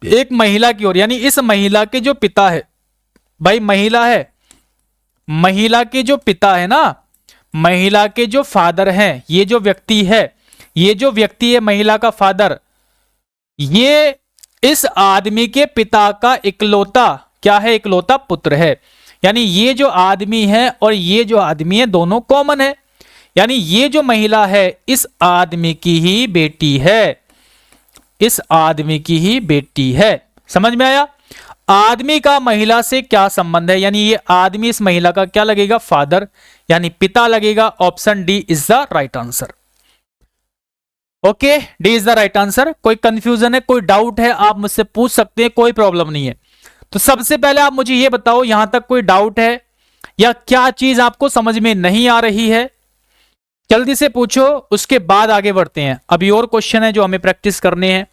एक महिला की ओर, यानी इस महिला के जो पिता है, भाई महिला है, महिला के जो पिता है ना, महिला के जो फादर हैं, ये जो व्यक्ति है, ये जो व्यक्ति है महिला का फादर, ये इस आदमी के पिता का इकलौता क्या है? इकलौता पुत्र है। यानी ये जो आदमी है और ये जो आदमी है दोनों कॉमन है। यानी ये जो महिला है इस आदमी की ही बेटी है, इस आदमी की ही बेटी है। समझ में आया? आदमी का महिला से क्या संबंध है, यानी ये आदमी इस महिला का क्या लगेगा, फादर यानी पिता लगेगा। Option D is the right answer. Okay, D is the right answer. कोई कंफ्यूजन है, कोई डाउट है, आप मुझसे पूछ सकते हैं, कोई प्रॉब्लम नहीं है। तो सबसे पहले आप मुझे ये बताओ, यहां तक कोई डाउट है या क्या चीज आपको समझ में नहीं आ रही है, जल्दी से पूछो, उसके बाद आगे बढ़ते हैं। अभी और क्वेश्चन है जो हमें प्रैक्टिस करने हैं।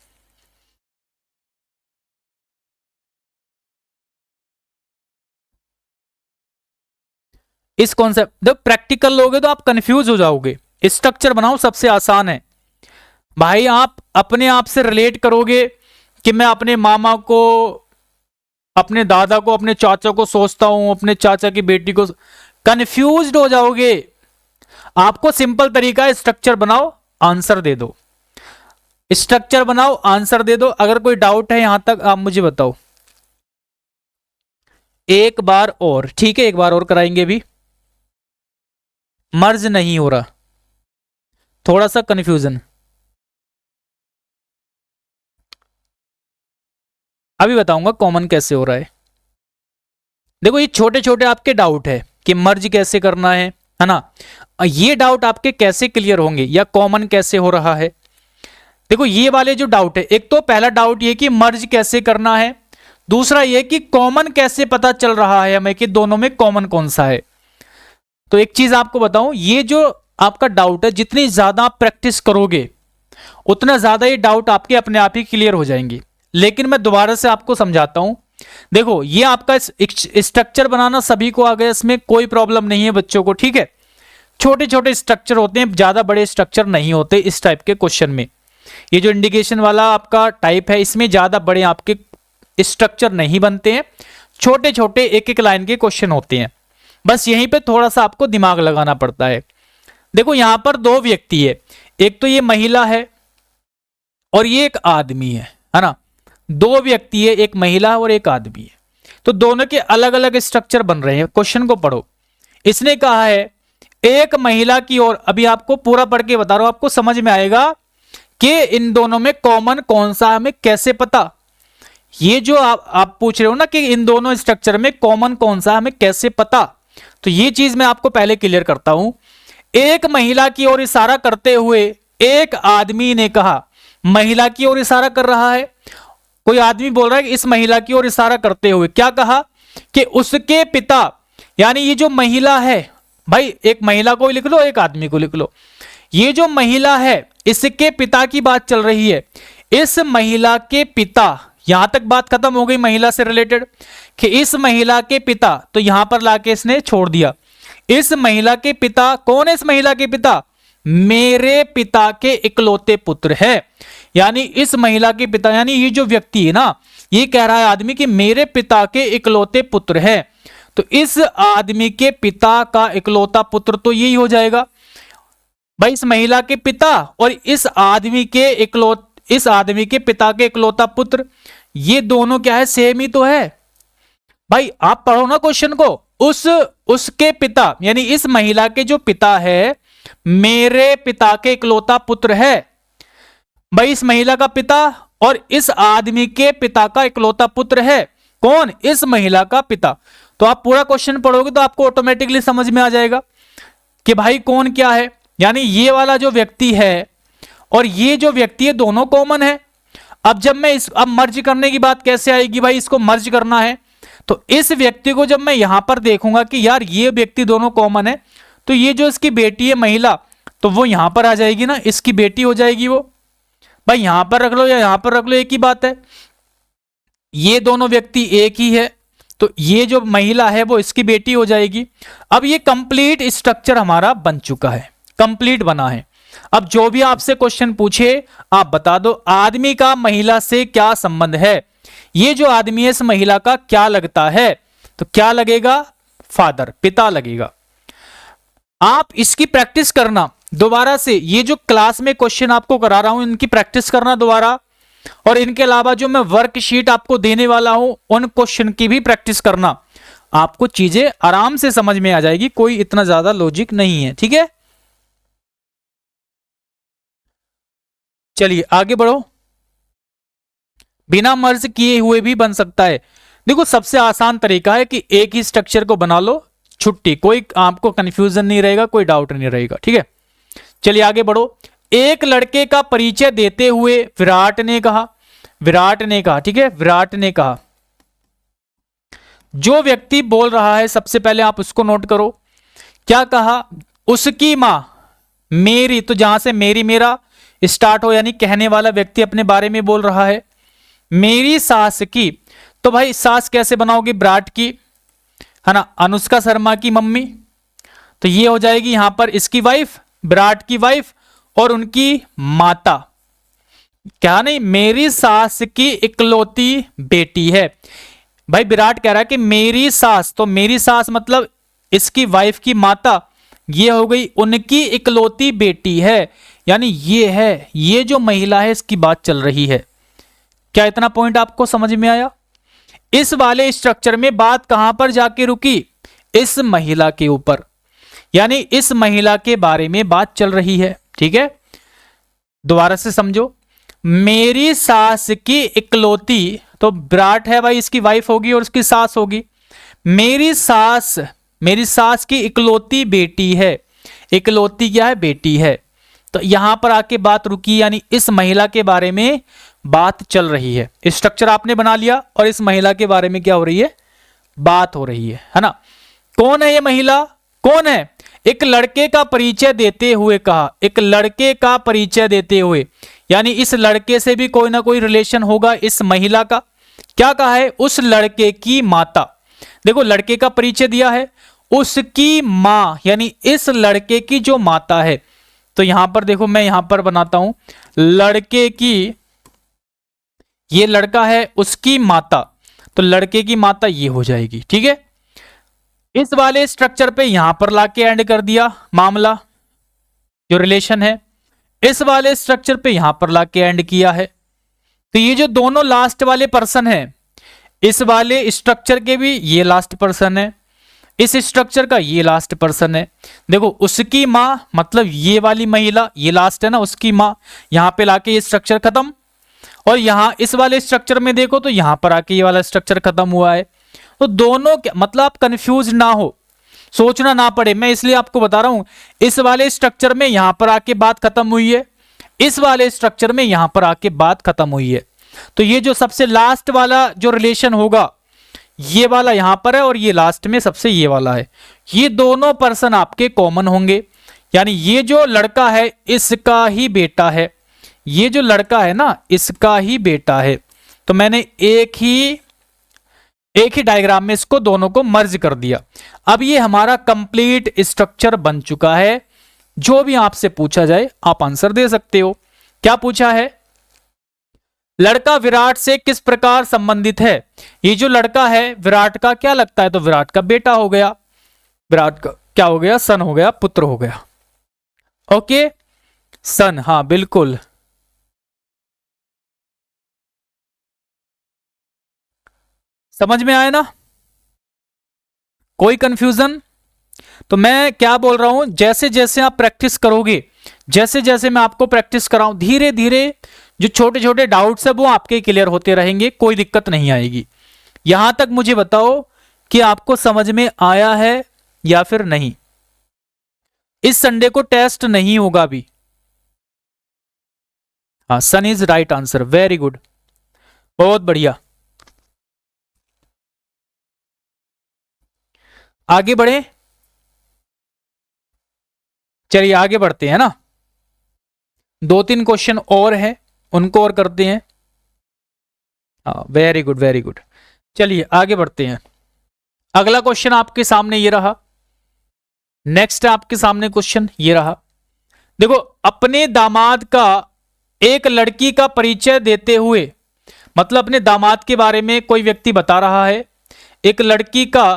इस कॉन्सेप्ट जब प्रैक्टिकल लोगे तो आप कंफ्यूज हो जाओगे। स्ट्रक्चर बनाओ, सबसे आसान है भाई। आप अपने आप से रिलेट करोगे कि मैं अपने मामा को, अपने दादा को, अपने चाचा को सोचता हूं, अपने चाचा की बेटी को, कंफ्यूज्ड हो जाओगे। आपको सिंपल तरीका है, स्ट्रक्चर बनाओ, आंसर दे दो। स्ट्रक्चर बनाओ, आंसर दे दो। अगर कोई डाउट है यहां तक आप मुझे बताओ। एक बार और, ठीक है, एक बार और कराएंगे। भी मर्ज नहीं हो रहा, थोड़ा सा कंफ्यूजन। अभी बताऊंगा कॉमन कैसे हो रहा है। देखो ये छोटे छोटे आपके डाउट है कि मर्ज कैसे करना है ना। ये डाउट आपके कैसे क्लियर होंगे या कॉमन कैसे हो रहा है। देखो ये वाले जो डाउट है, एक तो पहला डाउट ये कि मर्ज कैसे करना है, दूसरा ये कि कॉमन कैसे पता चल रहा है हमें कि दोनों में कॉमन कौन सा है। तो एक चीज आपको बताऊं, ये जो आपका डाउट है, जितनी ज्यादा आप प्रैक्टिस करोगे उतना ज्यादा ये डाउट आपके अपने आप ही क्लियर हो जाएंगे। लेकिन मैं दोबारा से आपको समझाता हूं। देखो ये आपका स्ट्रक्चर बनाना सभी को आ गया, इसमें कोई प्रॉब्लम नहीं है बच्चों को, ठीक है। छोटे छोटे स्ट्रक्चर होते हैं, ज्यादा बड़े स्ट्रक्चर नहीं होते इस टाइप के क्वेश्चन में। ये जो इंडिकेशन वाला आपका टाइप है, इसमें ज्यादा बड़े आपके स्ट्रक्चर नहीं बनते हैं, छोटे छोटे एक एक लाइन के क्वेश्चन होते हैं। बस यहीं पे थोड़ा सा आपको दिमाग लगाना पड़ता है। देखो यहां पर दो व्यक्ति है, एक तो ये महिला है और ये एक आदमी है ना। दो व्यक्ति है, एक महिला और एक आदमी है, तो दोनों के अलग अलग स्ट्रक्चर बन रहे हैं। क्वेश्चन को पढ़ो। इसने कहा है एक महिला की ओर, अभी आपको पूरा पढ़ के बता रहा हूं, आपको समझ में आएगा कि इन दोनों में कॉमन कौन सा, हमें कैसे पता। ये जो आप पूछ रहे हो ना कि इन दोनों स्ट्रक्चर में कॉमन कौन सा, हमें कैसे पता, तो ये चीज मैं आपको पहले क्लियर करता हूं। एक महिला की ओर इशारा करते हुए एक आदमी ने कहा, महिला की ओर इशारा कर रहा है, कोई आदमी बोल रहा है कि इस महिला की ओर इशारा करते हुए क्या कहा कि उसके पिता, यानी ये जो महिला है, भाई एक महिला को लिख लो, एक आदमी को लिख लो। ये जो महिला है इसके पिता की बात चल रही है। इस महिला के पिता, यहां तक बात खत्म हो गई महिला से रिलेटेड, कि इस महिला के पिता, तो यहां पर लाके इसने छोड़ दिया। इस महिला के पिता कौन है? इस महिला के पिता मेरे पिता के इकलौते पुत्र है। यानी इस महिला के पिता, यानी ये जो व्यक्ति है ना, ये कह रहा है आदमी कि मेरे पिता के इकलौते पुत्र है। तो इस आदमी के पिता का इकलौता पुत्र तो यही हो जाएगा भाई, इस महिला के पिता और इस आदमी के पिता के इकलौता पुत्र, ये दोनों क्या है? सेम ही तो है भाई। आप पढ़ो ना क्वेश्चन को। उसके पिता यानी इस महिला के जो पिता है मेरे पिता के इकलौता पुत्र है। भाई इस महिला का पिता और इस आदमी के पिता का इकलौता पुत्र है कौन? इस महिला का पिता। तो आप पूरा क्वेश्चन पढ़ोगे तो आपको ऑटोमेटिकली समझ में आ जाएगा कि भाई कौन क्या है। यानी ये वाला जो व्यक्ति है और ये जो व्यक्ति है दोनों कॉमन है। अब जब मैं अब मर्ज करने की बात कैसे आएगी भाई? इसको मर्ज करना है तो इस व्यक्ति को जब मैं यहां पर देखूंगा कि यार ये व्यक्ति दोनों कॉमन है, तो ये जो इसकी बेटी है महिला, तो वो यहां पर आ जाएगी ना, इसकी बेटी हो जाएगी वो। भाई यहां पर रख लो या यहां पर रख लो, एक ही बात है। ये दोनों व्यक्ति एक ही है, तो ये जो महिला है वो इसकी बेटी हो जाएगी। अब ये कंप्लीट स्ट्रक्चर हमारा बन चुका है, कंप्लीट बना है। अब जो भी आपसे क्वेश्चन पूछे आप बता दो आदमी का महिला से क्या संबंध है। ये जो आदमी है इस महिला का क्या लगता है? तो क्या लगेगा? फादर, पिता लगेगा। आप इसकी प्रैक्टिस करना दोबारा से, ये जो क्लास में क्वेश्चन आपको करा रहा हूं इनकी प्रैक्टिस करना दोबारा, और इनके अलावा जो मैं वर्कशीट आपको देने वाला हूं उन क्वेश्चन की भी प्रैक्टिस करना। आपको चीजें आराम से समझ में आ जाएगी, कोई इतना ज्यादा लॉजिक नहीं है, ठीक है। चलिए आगे बढ़ो। बिना मर्ज किए हुए भी बन सकता है। देखो सबसे आसान तरीका है कि एक ही स्ट्रक्चर को बना लो, छुट्टी, कोई आपको कंफ्यूजन नहीं रहेगा, कोई डाउट नहीं रहेगा, ठीक है। चलिए आगे बढ़ो। एक लड़के का परिचय देते हुए विराट ने कहा, ठीक है, विराट ने कहा। जो व्यक्ति बोल रहा है सबसे पहले आप उसको नोट करो, क्या कहा, उसकी मां मेरी, तो जहां से मेरी मेरा स्टार्ट हो, यानी कहने वाला व्यक्ति अपने बारे में बोल रहा है। मेरी सास की, तो भाई सास कैसे बनाओगे, विराट की, है ना, अनुष्का शर्मा की मम्मी, तो ये हो जाएगी यहां पर इसकी वाइफ, विराट की वाइफ, और उनकी माता, क्या नहीं, मेरी सास की इकलौती बेटी है। भाई विराट कह रहा है कि मेरी सास, तो मेरी सास मतलब इसकी वाइफ की माता, ये हो गई उनकी इकलौती बेटी है, यानी ये है, ये जो महिला है इसकी बात चल रही है। क्या इतना पॉइंट आपको समझ में आया? इस वाले स्ट्रक्चर में बात कहां पर जाके रुकी, इस महिला के ऊपर, यानी इस महिला के बारे में बात चल रही है, ठीक है। दोबारा से समझो, मेरी सास की इकलौती, तो विराट है भाई, इसकी वाइफ होगी और उसकी सास होगी। मेरी सास की इकलौती बेटी है, इकलौती क्या है, बेटी है, तो यहां पर आके बात रुकी, यानी इस महिला के बारे में बात चल रही है। स्ट्रक्चर आपने बना लिया और इस महिला के बारे में क्या हो रही है, बात हो रही है ना। कौन है ये महिला, कौन है, एक लड़के का परिचय देते हुए कहा, एक लड़के का परिचय देते हुए, यानी इस लड़के से भी कोई ना कोई रिलेशन होगा इस महिला का। क्या कहा है, उस लड़के की माता, देखो लड़के का परिचय दिया है, उसकी मां, यानी इस लड़के की जो माता है, तो यहां पर देखो मैं यहां पर बनाता हूं, लड़के की, ये लड़का है, उसकी माता, तो लड़के की माता ये हो जाएगी, ठीक है। इस वाले स्ट्रक्चर पे यहां पर लाके एंड कर दिया मामला, जो रिलेशन है, इस वाले स्ट्रक्चर पे यहां पर लाके एंड किया है। तो ये जो दोनों लास्ट वाले पर्सन है, इस वाले स्ट्रक्चर के भी ये लास्ट पर्सन है, इस स्ट्रक्चर का ये लास्ट पर्सन है। देखो उसकी मां मतलब ये वाली महिला, ये लास्ट है ना, उसकी मां, यहां पे लाके ये स्ट्रक्चर खत्म, और यहां इस वाले स्ट्रक्चर में देखो तो यहां पर आके ये वाला स्ट्रक्चर खत्म हुआ है। तो दोनों मतलब आप कंफ्यूज ना हो, सोचना ना पड़े, मैं इसलिए आपको बता रहा हूं, इस वाले स्ट्रक्चर में यहां पर आके बात खत्म हुई है, इस वाले स्ट्रक्चर में यहां पर आके बात खत्म हुई है। तो ये जो सबसे लास्ट वाला जो रिलेशन होगा, ये वाला यहां पर है, और ये लास्ट में सबसे ये वाला है, ये दोनों पर्सन आपके कॉमन होंगे, यानी ये जो लड़का है इसका ही बेटा है, ये जो लड़का है ना इसका ही बेटा है। तो मैंने एक ही डायग्राम में इसको दोनों को मर्ज कर दिया। अब ये हमारा कंप्लीट स्ट्रक्चर बन चुका है। जो भी आपसे पूछा जाए आप आंसर दे सकते हो। क्या पूछा है, लड़का विराट से किस प्रकार संबंधित है। ये जो लड़का है विराट का क्या लगता है, तो विराट का बेटा हो गया, विराट का क्या हो गया, सन हो गया, पुत्र हो गया। ओके सन, हाँ बिल्कुल। समझ में आया ना, कोई कंफ्यूजन। तो मैं क्या बोल रहा हूं, जैसे जैसे आप प्रैक्टिस करोगे, जैसे जैसे मैं आपको प्रैक्टिस कराऊं, धीरे धीरे जो छोटे छोटे डाउट्स है वो आपके क्लियर होते रहेंगे, कोई दिक्कत नहीं आएगी। यहां तक मुझे बताओ कि आपको समझ में आया है या फिर नहीं। इस संडे को टेस्ट नहीं होगा अभी। हाँ, sun is right answer, very good, बहुत बढ़िया। आगे बढ़े, चलिए आगे बढ़ते हैं ना। 2-3 क्वेश्चन और हैं, उनको और करते हैं। हाँ वेरी गुड वेरी गुड। चलिए आगे बढ़ते हैं। अगला क्वेश्चन आपके सामने ये रहा, नेक्स्ट आपके सामने क्वेश्चन ये रहा। देखो, अपने दामाद का एक लड़की का परिचय देते हुए, मतलब अपने दामाद के बारे में कोई व्यक्ति बता रहा है, एक लड़की का,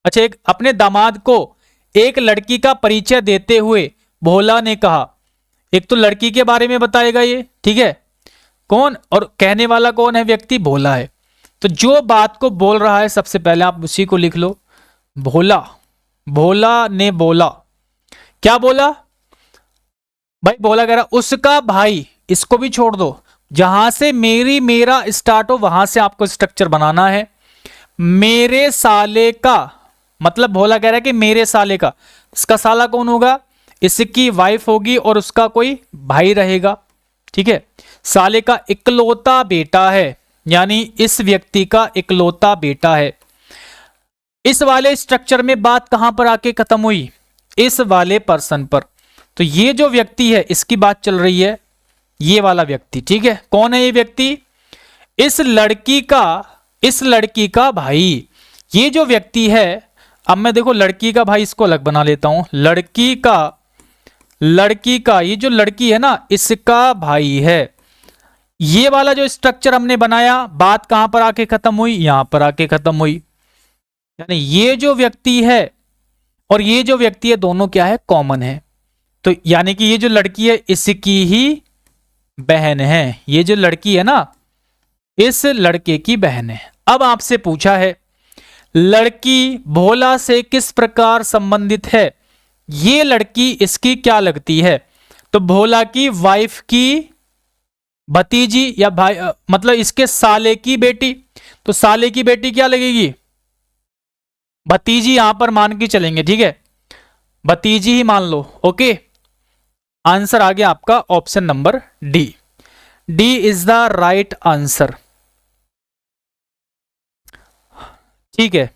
अच्छा एक अपने दामाद को एक लड़की का परिचय देते हुए भोला ने कहा। एक तो लड़की के बारे में बताएगा ये, ठीक है, कौन, और कहने वाला कौन है, व्यक्ति भोला है। तो जो बात को बोल रहा है सबसे पहले आप उसी को लिख लो, भोला। भोला ने बोला, क्या बोला भाई, भोला कह रहा उसका भाई, इसको भी छोड़ दो, जहां से मेरी मेरा स्टार्ट हो वहां से आपको स्ट्रक्चर बनाना है। मेरे साले का, मतलब भोला कह रहा है कि मेरे साले का, इसका साला कौन होगा, इसकी वाइफ होगी और उसका कोई भाई रहेगा, ठीक है। साले का इकलौता बेटा है, यानी इस व्यक्ति का इकलौता बेटा है। इस वाले स्ट्रक्चर में बात कहां पर आके खत्म हुई, इस वाले पर्सन पर। तो ये जो व्यक्ति है इसकी बात चल रही है, ये वाला व्यक्ति, ठीक है। कौन है ये व्यक्ति, इस लड़की का भाई। ये जो व्यक्ति है, अब मैं देखो लड़की का भाई इसको अलग बना लेता हूं, लड़की का ये जो लड़की है ना, इसका भाई है। ये वाला जो स्ट्रक्चर हमने बनाया, बात कहां पर आके खत्म हुई, यहां पर आके खत्म हुई। यानी ये जो व्यक्ति है और ये जो व्यक्ति है दोनों क्या है, कॉमन है। तो यानी कि ये जो लड़की है इसकी ही बहन है, ये जो लड़की है ना इस लड़के की बहन है। अब आपसे पूछा है लड़की भोला से किस प्रकार संबंधित है, ये लड़की इसकी क्या लगती है, तो भोला की वाइफ की भतीजी या भाई, मतलब इसके साले की बेटी। तो साले की बेटी क्या लगेगी, भतीजी, यहां पर मान के चलेंगे, ठीक है, भतीजी ही मान लो। ओके, आंसर आ गया आपका option number D. D is the right answer, ठीक है।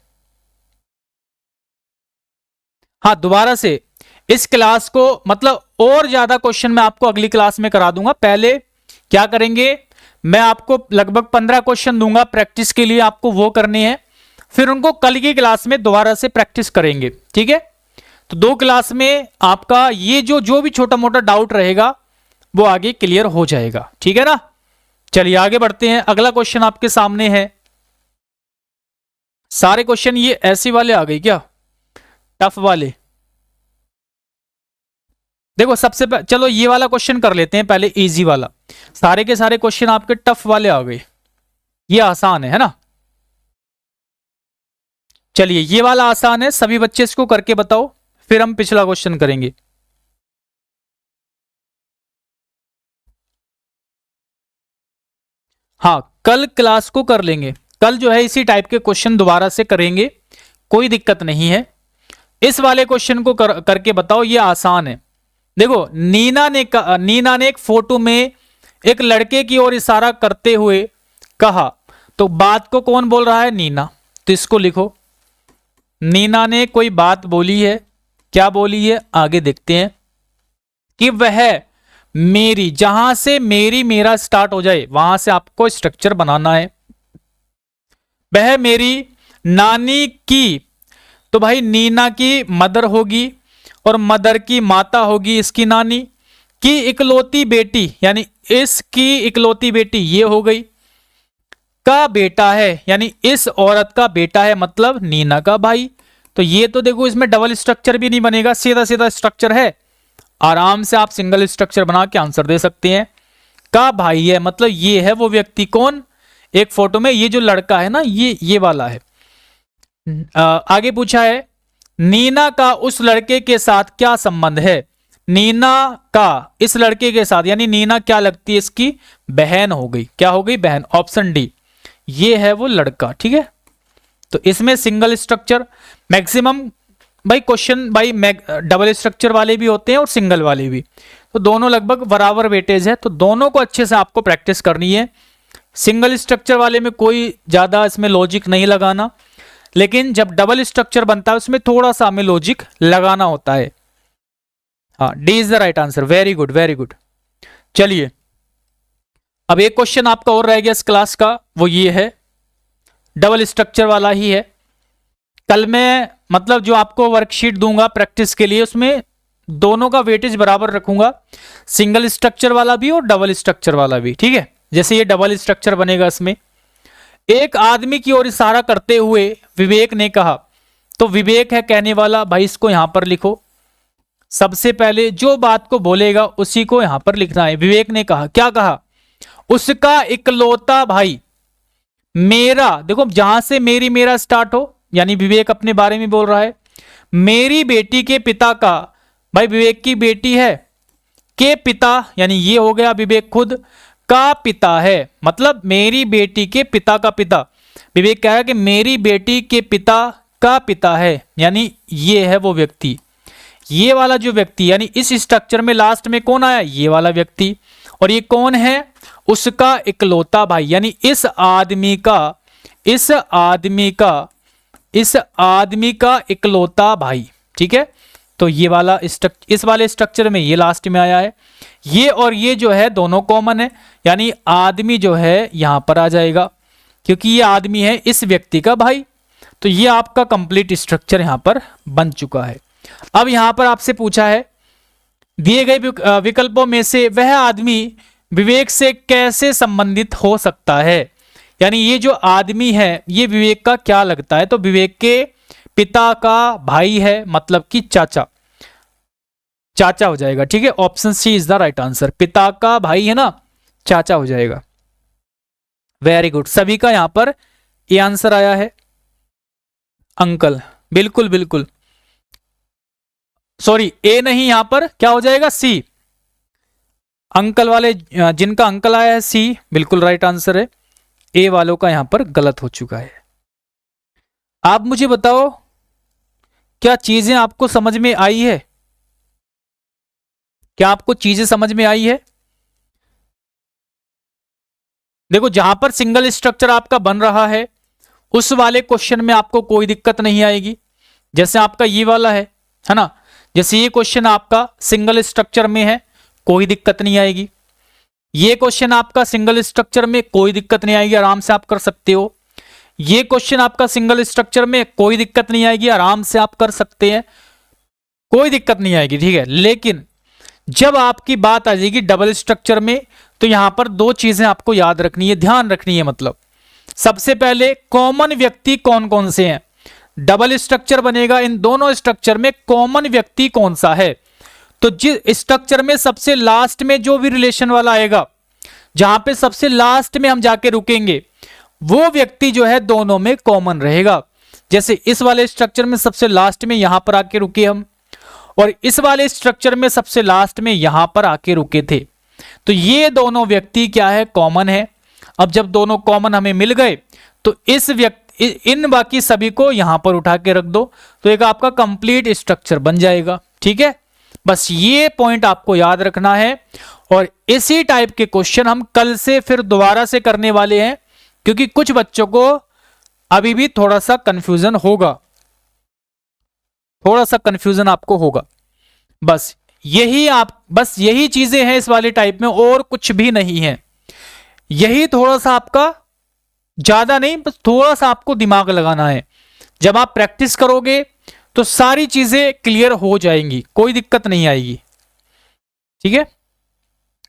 हाँ, दोबारा से इस क्लास को, मतलब और ज्यादा क्वेश्चन मैं आपको अगली क्लास में करा दूंगा। पहले क्या करेंगे, मैं आपको लगभग 15 क्वेश्चन दूंगा प्रैक्टिस के लिए, आपको वो करने हैं, फिर उनको कल की क्लास में दोबारा से प्रैक्टिस करेंगे, ठीक है। तो 2 क्लास में आपका ये जो भी छोटा मोटा डाउट रहेगा वो आगे क्लियर हो जाएगा, ठीक है ना। चलिए आगे बढ़ते हैं, अगला क्वेश्चन आपके सामने है। सारे क्वेश्चन ये ऐसे वाले आ गए क्या, टफ वाले। देखो सबसे चलो ये वाला क्वेश्चन कर लेते हैं पहले, इजी वाला। सारे के सारे क्वेश्चन आपके टफ वाले आ गए, ये आसान है ना। चलिए ये वाला आसान है, सभी बच्चे इसको करके बताओ, फिर हम पिछला क्वेश्चन करेंगे। हाँ, कल क्लास को कर लेंगे, कल जो है इसी टाइप के क्वेश्चन दोबारा से करेंगे, कोई दिक्कत नहीं है। इस वाले क्वेश्चन को करके बताओ, ये आसान है। देखो नीना ने एक फोटो में एक लड़के की ओर इशारा करते हुए कहा, तो बात को कौन बोल रहा है, नीना। तो इसको लिखो, नीना ने कोई बात बोली है, क्या बोली है, आगे देखते हैं कि वह मेरी, जहां से मेरा स्टार्ट हो जाए वहां से आपको स्ट्रक्चर बनाना है। वह मेरी नानी की, तो भाई नीना की मदर होगी और मदर की माता होगी इसकी नानी, की इकलौती बेटी, यानी इसकी इकलौती बेटी ये हो गई, का बेटा है, यानी इस औरत का बेटा है, मतलब नीना का भाई। तो ये तो देखो इसमें डबल स्ट्रक्चर भी नहीं बनेगा, सीधा सीधा स्ट्रक्चर है, आराम से आप सिंगल स्ट्रक्चर बना के आंसर दे सकते हैं। का भाई है, मतलब ये है वो व्यक्ति, कौन, एक फोटो में ये जो लड़का है ना, ये वाला है। आगे पूछा है नीना का उस लड़के के साथ क्या संबंध है, नीना का इस लड़के के साथ, यानी नीना क्या लगती है, इसकी बहन हो गई, क्या हो गई, बहन। ऑप्शन डी, ये है वो लड़का, ठीक है। तो इसमें सिंगल स्ट्रक्चर मैक्सिमम, भाई क्वेश्चन भाई डबल स्ट्रक्चर वाले भी होते हैं और सिंगल वाले भी, तो दोनों लगभग बराबर वेटेज है, तो दोनों को अच्छे से आपको प्रैक्टिस करनी है। सिंगल स्ट्रक्चर वाले में कोई ज्यादा इसमें लॉजिक नहीं लगाना, लेकिन जब डबल स्ट्रक्चर बनता है उसमें थोड़ा सा हमें लॉजिक लगाना होता है। हाँ, D is the right answer, very good very good. चलिए अब एक क्वेश्चन आपका और रह गया इस क्लास का, वो ये है, डबल स्ट्रक्चर वाला ही है। कल मैं मतलब जो आपको वर्कशीट दूंगा प्रैक्टिस के लिए, उसमें दोनों का वेटेज बराबर रखूंगा, सिंगल स्ट्रक्चर वाला भी और डबल स्ट्रक्चर वाला भी, ठीक है। जैसे ये डबल स्ट्रक्चर बनेगा, इसमें एक आदमी की ओर इशारा करते हुए विवेक ने कहा, तो विवेक है कहने वाला, भाई इसको यहां पर लिखो। सबसे पहले जो बात को बोलेगा उसी को यहां पर लिखना है। विवेक ने कहा, क्या कहा, उसका इकलौता भाई मेरा, देखो जहां से मेरा स्टार्ट हो, यानी विवेक अपने बारे में बोल रहा है, मेरी बेटी के पिता का, भाई विवेक की बेटी है, के पिता, यानी ये हो गया विवेक खुद का पिता है, मतलब मेरी बेटी के पिता का पिता, विवेक कह रहा है कि मेरी बेटी के पिता का पिता है, यानी ये है वो व्यक्ति। ये वाला जो व्यक्ति यानी इस स्ट्रक्चर में लास्ट में कौन आया, ये वाला व्यक्ति। और ये कौन है, उसका इकलौता भाई, यानी इस आदमी का इकलौता भाई। ठीक है, तो ये वाला इस वाले स्ट्रक्चर में ये लास्ट में आया है। ये और ये जो है दोनों कॉमन है, यानी आदमी जो है यहां पर आ जाएगा, क्योंकि ये आदमी है इस व्यक्ति का भाई। तो ये आपका कंप्लीट स्ट्रक्चर यहां पर बन चुका है। अब यहां पर आपसे पूछा है दिए गए विकल्पों में से वह आदमी विवेक से कैसे संबंधित हो सकता है, यानी ये जो आदमी है ये विवेक का क्या लगता है, तो विवेक के पिता का भाई है, मतलब कि चाचा हो जाएगा। ठीक है, option C is the right answer. पिता का भाई है ना, चाचा हो जाएगा। वेरी गुड, सभी का यहां पर ये आंसर आया है। अंकल, बिल्कुल बिल्कुल, सॉरी ए नहीं, यहां पर क्या हो जाएगा, सी। अंकल वाले जिनका अंकल आया है सी बिल्कुल राइट आंसर है। ए वालों का यहां पर गलत हो चुका है। आप मुझे बताओ क्या चीजें आपको समझ में आई है, क्या आपको चीजें समझ में आई है। देखो जहां पर सिंगल स्ट्रक्चर आपका बन रहा है उस वाले क्वेश्चन में आपको कोई दिक्कत नहीं आएगी। जैसे आपका ये वाला है ना, जैसे ये क्वेश्चन आपका सिंगल स्ट्रक्चर में है, कोई दिक्कत नहीं आएगी। ये क्वेश्चन आपका सिंगल स्ट्रक्चर में, कोई दिक्कत नहीं आएगी, आराम से आप कर सकते हो। ये क्वेश्चन आपका सिंगल स्ट्रक्चर में, कोई दिक्कत नहीं आएगी, आराम से आप कर सकते हैं, कोई दिक्कत नहीं आएगी। ठीक है, लेकिन जब आपकी बात आ जाएगी डबल स्ट्रक्चर में, तो यहां पर दो चीजें आपको याद रखनी है, ध्यान रखनी है। मतलब सबसे पहले कॉमन व्यक्ति कौन कौन से हैं, डबल स्ट्रक्चर बनेगा, इन दोनों स्ट्रक्चर में कॉमन व्यक्ति कौन सा है। तो जिस स्ट्रक्चर में सबसे लास्ट में जो भी रिलेशन वाला आएगा, जहां पे सबसे लास्ट में हम जाके रुकेंगे, वो व्यक्ति जो है दोनों में कॉमन रहेगा। जैसे इस वाले स्ट्रक्चर में सबसे लास्ट में यहां पर आके रुके हम, और इस वाले स्ट्रक्चर में सबसे लास्ट में यहां पर आके रुके थे, तो ये दोनों व्यक्ति क्या है, कॉमन है। अब जब दोनों कॉमन हमें मिल गए तो इन बाकी सभी को यहां पर उठा के रख दो, तो एक आपका कंप्लीट स्ट्रक्चर बन जाएगा। ठीक है, बस ये पॉइंट आपको याद रखना है। और इसी टाइप के क्वेश्चन हम कल से फिर दोबारा से करने वाले हैं, क्योंकि कुछ बच्चों को अभी भी थोड़ा सा कंफ्यूजन होगा, थोड़ा सा कंफ्यूजन आपको होगा। बस यही चीजें हैं इस वाले टाइप में, और कुछ भी नहीं है। यही थोड़ा सा आपका, ज्यादा नहीं, बस थोड़ा सा आपको दिमाग लगाना है। जब आप प्रैक्टिस करोगे तो सारी चीजें क्लियर हो जाएंगी, कोई दिक्कत नहीं आएगी। ठीक है,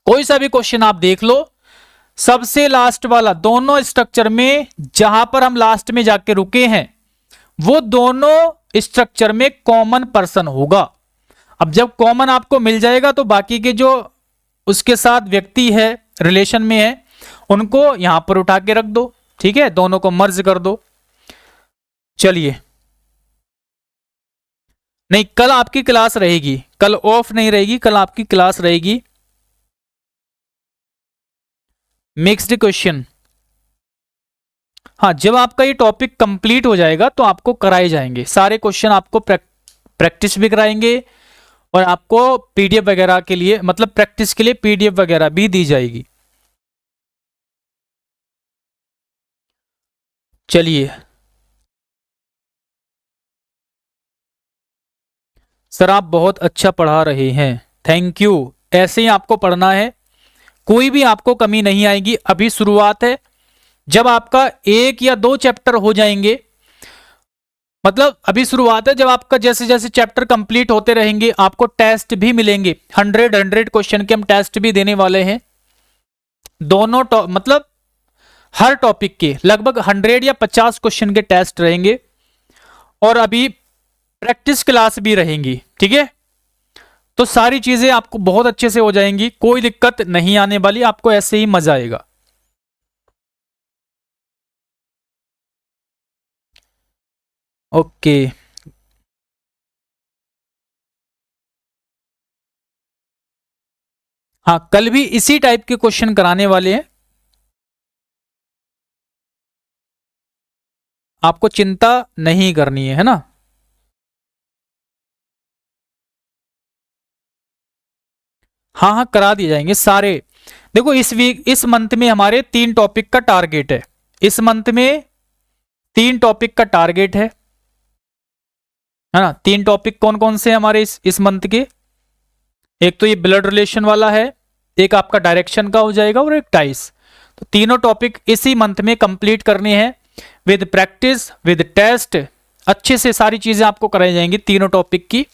कोई सा भी क्वेश्चन आप देख लो, सबसे लास्ट वाला दोनों स्ट्रक्चर में जहां पर हम लास्ट में जाके रुके हैं, वो दोनों स्ट्रक्चर में कॉमन पर्सन होगा। अब जब कॉमन आपको मिल जाएगा तो बाकी के जो उसके साथ व्यक्ति है, रिलेशन में है, उनको यहां पर उठा के रख दो। ठीक है, दोनों को मर्ज कर दो। चलिए, नहीं कल आपकी क्लास रहेगी, कल ऑफ नहीं रहेगी, कल आपकी क्लास रहेगी। मिक्स्ड क्वेश्चन, हाँ जब आपका ये टॉपिक कंप्लीट हो जाएगा तो आपको कराए जाएंगे सारे क्वेश्चन, आपको प्रैक्टिस भी कराएंगे, और आपको पीडीएफ वगैरह के लिए, मतलब प्रैक्टिस के लिए पीडीएफ वगैरह भी दी जाएगी। चलिए सर, आप बहुत अच्छा पढ़ा रहे हैं, थैंक यू। ऐसे ही आपको पढ़ना है, कोई भी आपको कमी नहीं आएगी। अभी शुरुआत है, जब आपका एक या दो चैप्टर हो जाएंगे, मतलब अभी शुरुआत है, जब आपका जैसे जैसे चैप्टर कंप्लीट होते रहेंगे आपको टेस्ट भी मिलेंगे। 100 क्वेश्चन के हम टेस्ट भी देने वाले हैं, दोनों मतलब हर टॉपिक के लगभग 100 या 50 क्वेश्चन के टेस्ट रहेंगे, और अभी प्रैक्टिस क्लास भी रहेंगी। ठीक है, तो सारी चीजें आपको बहुत अच्छे से हो जाएंगी, कोई दिक्कत नहीं आने वाली, आपको ऐसे ही मजा आएगा। ओके, हाँ कल भी इसी टाइप के क्वेश्चन कराने वाले हैं। आपको चिंता नहीं करनी है ना। हाँ हाँ, करा दिए जाएंगे सारे। देखो इस मंथ में हमारे 3 टॉपिक का टारगेट है। इस मंथ में 3 टॉपिक का टारगेट है ना। 3 टॉपिक कौन कौन से हैं हमारे इस मंथ के? एक तो ये ब्लड रिलेशन वाला है, एक आपका डायरेक्शन का हो जाएगा, और एक टाइस। तो तीनों टॉपिक इसी मंथ में कंप्लीट करने हैं विद प्रैक्टिस विद टेस्ट। अच्छे से सारी चीजें आपको कराई जाएंगी तीनों टॉपिक की।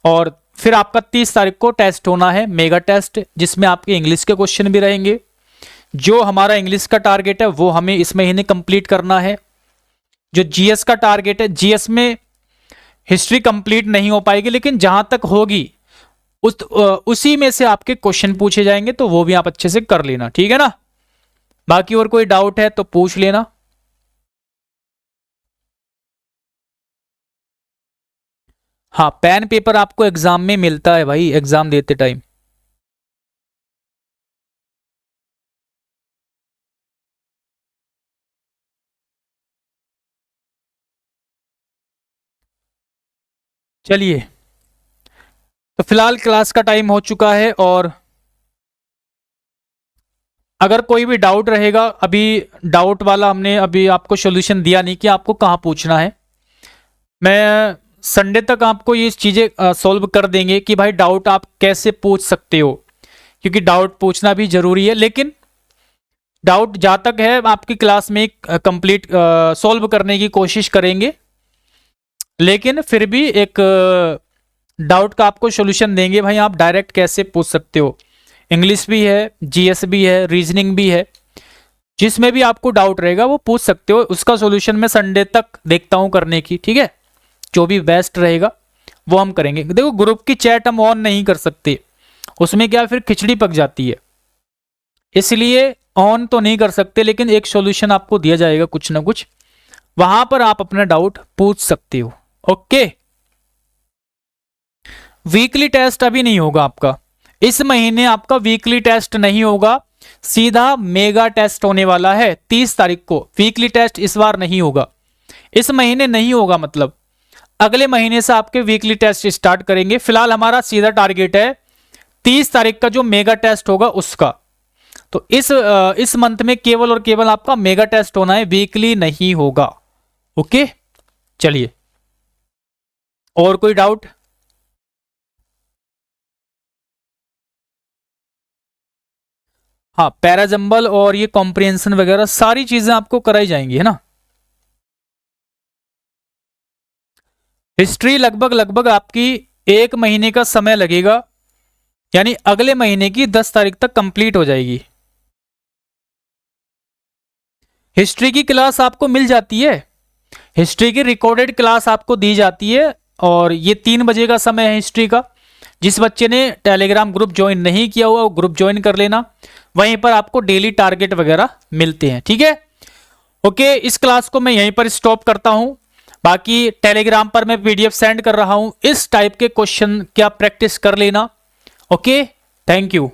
और फिर आपका 30 तारीख को टेस्ट होना है, मेगा टेस्ट, जिसमें आपके इंग्लिश के क्वेश्चन भी रहेंगे। जो हमारा इंग्लिश का टारगेट है वो हमें इस महीने कंप्लीट करना है। जो जीएस का टारगेट है, जीएस में हिस्ट्री कंप्लीट नहीं हो पाएगी, लेकिन जहां तक होगी उसी में से आपके क्वेश्चन पूछे जाएंगे, तो वो भी आप अच्छे से कर लेना, ठीक है ना। बाकी और कोई डाउट है तो पूछ लेना। हाँ, पेन पेपर आपको एग्जाम में मिलता है भाई, एग्जाम देते टाइम। चलिए, तो फिलहाल क्लास का टाइम हो चुका है, और अगर कोई भी डाउट रहेगा, अभी डाउट वाला हमने अभी आपको सॉल्यूशन दिया नहीं कि आपको कहाँ पूछना है। मैं संडे तक आपको ये चीज़ें सॉल्व कर देंगे कि भाई डाउट आप कैसे पूछ सकते हो, क्योंकि डाउट पूछना भी जरूरी है। लेकिन डाउट जहाँ तक है आपकी क्लास में कंप्लीट सॉल्व करने की कोशिश करेंगे, लेकिन फिर भी एक डाउट का आपको सॉल्यूशन देंगे भाई आप डायरेक्ट कैसे पूछ सकते हो। इंग्लिश भी है, जीएस भी है, रीजनिंग भी है, जिसमें भी आपको डाउट रहेगा वो पूछ सकते हो। उसका सॉल्यूशन मैं संडे तक देखता हूँ करने की, ठीक है। जो भी बेस्ट रहेगा वो हम करेंगे। देखो, ग्रुप की चैट हम ऑन नहीं कर सकते, उसमें क्या फिर खिचड़ी पक जाती है, इसलिए ऑन तो नहीं कर सकते, लेकिन एक सॉल्यूशन आपको दिया जाएगा कुछ ना कुछ, वहां पर आप अपना डाउट पूछ सकते हो। ओके, वीकली टेस्ट अभी नहीं होगा आपका, इस महीने आपका वीकली टेस्ट नहीं होगा, सीधा मेगा टेस्ट होने वाला है 30 तारीख को। वीकली टेस्ट इस बार नहीं होगा, इस महीने नहीं होगा, मतलब अगले महीने से आपके वीकली टेस्ट स्टार्ट करेंगे। फिलहाल हमारा सीधा टारगेट है 30 तारीख का जो मेगा टेस्ट होगा उसका। तो इस मंथ में केवल और केवल आपका मेगा टेस्ट होना है, वीकली नहीं होगा। ओके, चलिए, और कोई डाउट? हाँ, पैराजंबल और ये कॉम्प्रिहेंशन वगैरह सारी चीजें आपको कराई जाएंगी, है ना। हिस्ट्री लगभग लगभग आपकी 1 महीने का समय लगेगा, यानी अगले महीने की 10 तारीख तक कंप्लीट हो जाएगी। हिस्ट्री की क्लास आपको मिल जाती है, हिस्ट्री की रिकॉर्डेड क्लास आपको दी जाती है, और ये 3 बजे का समय है हिस्ट्री का। जिस बच्चे ने टेलीग्राम ग्रुप ज्वाइन नहीं किया हुआ वो ग्रुप ज्वाइन कर लेना, वहीं पर आपको डेली टारगेट वगैरह मिलते हैं, ठीक है। ओके, इस क्लास को मैं यहीं पर स्टॉप करता हूं। बाकी टेलीग्राम पर मैं पीडीएफ सेंड कर रहा हूं, इस टाइप के क्वेश्चन क्या प्रैक्टिस कर लेना। Okay, thank you.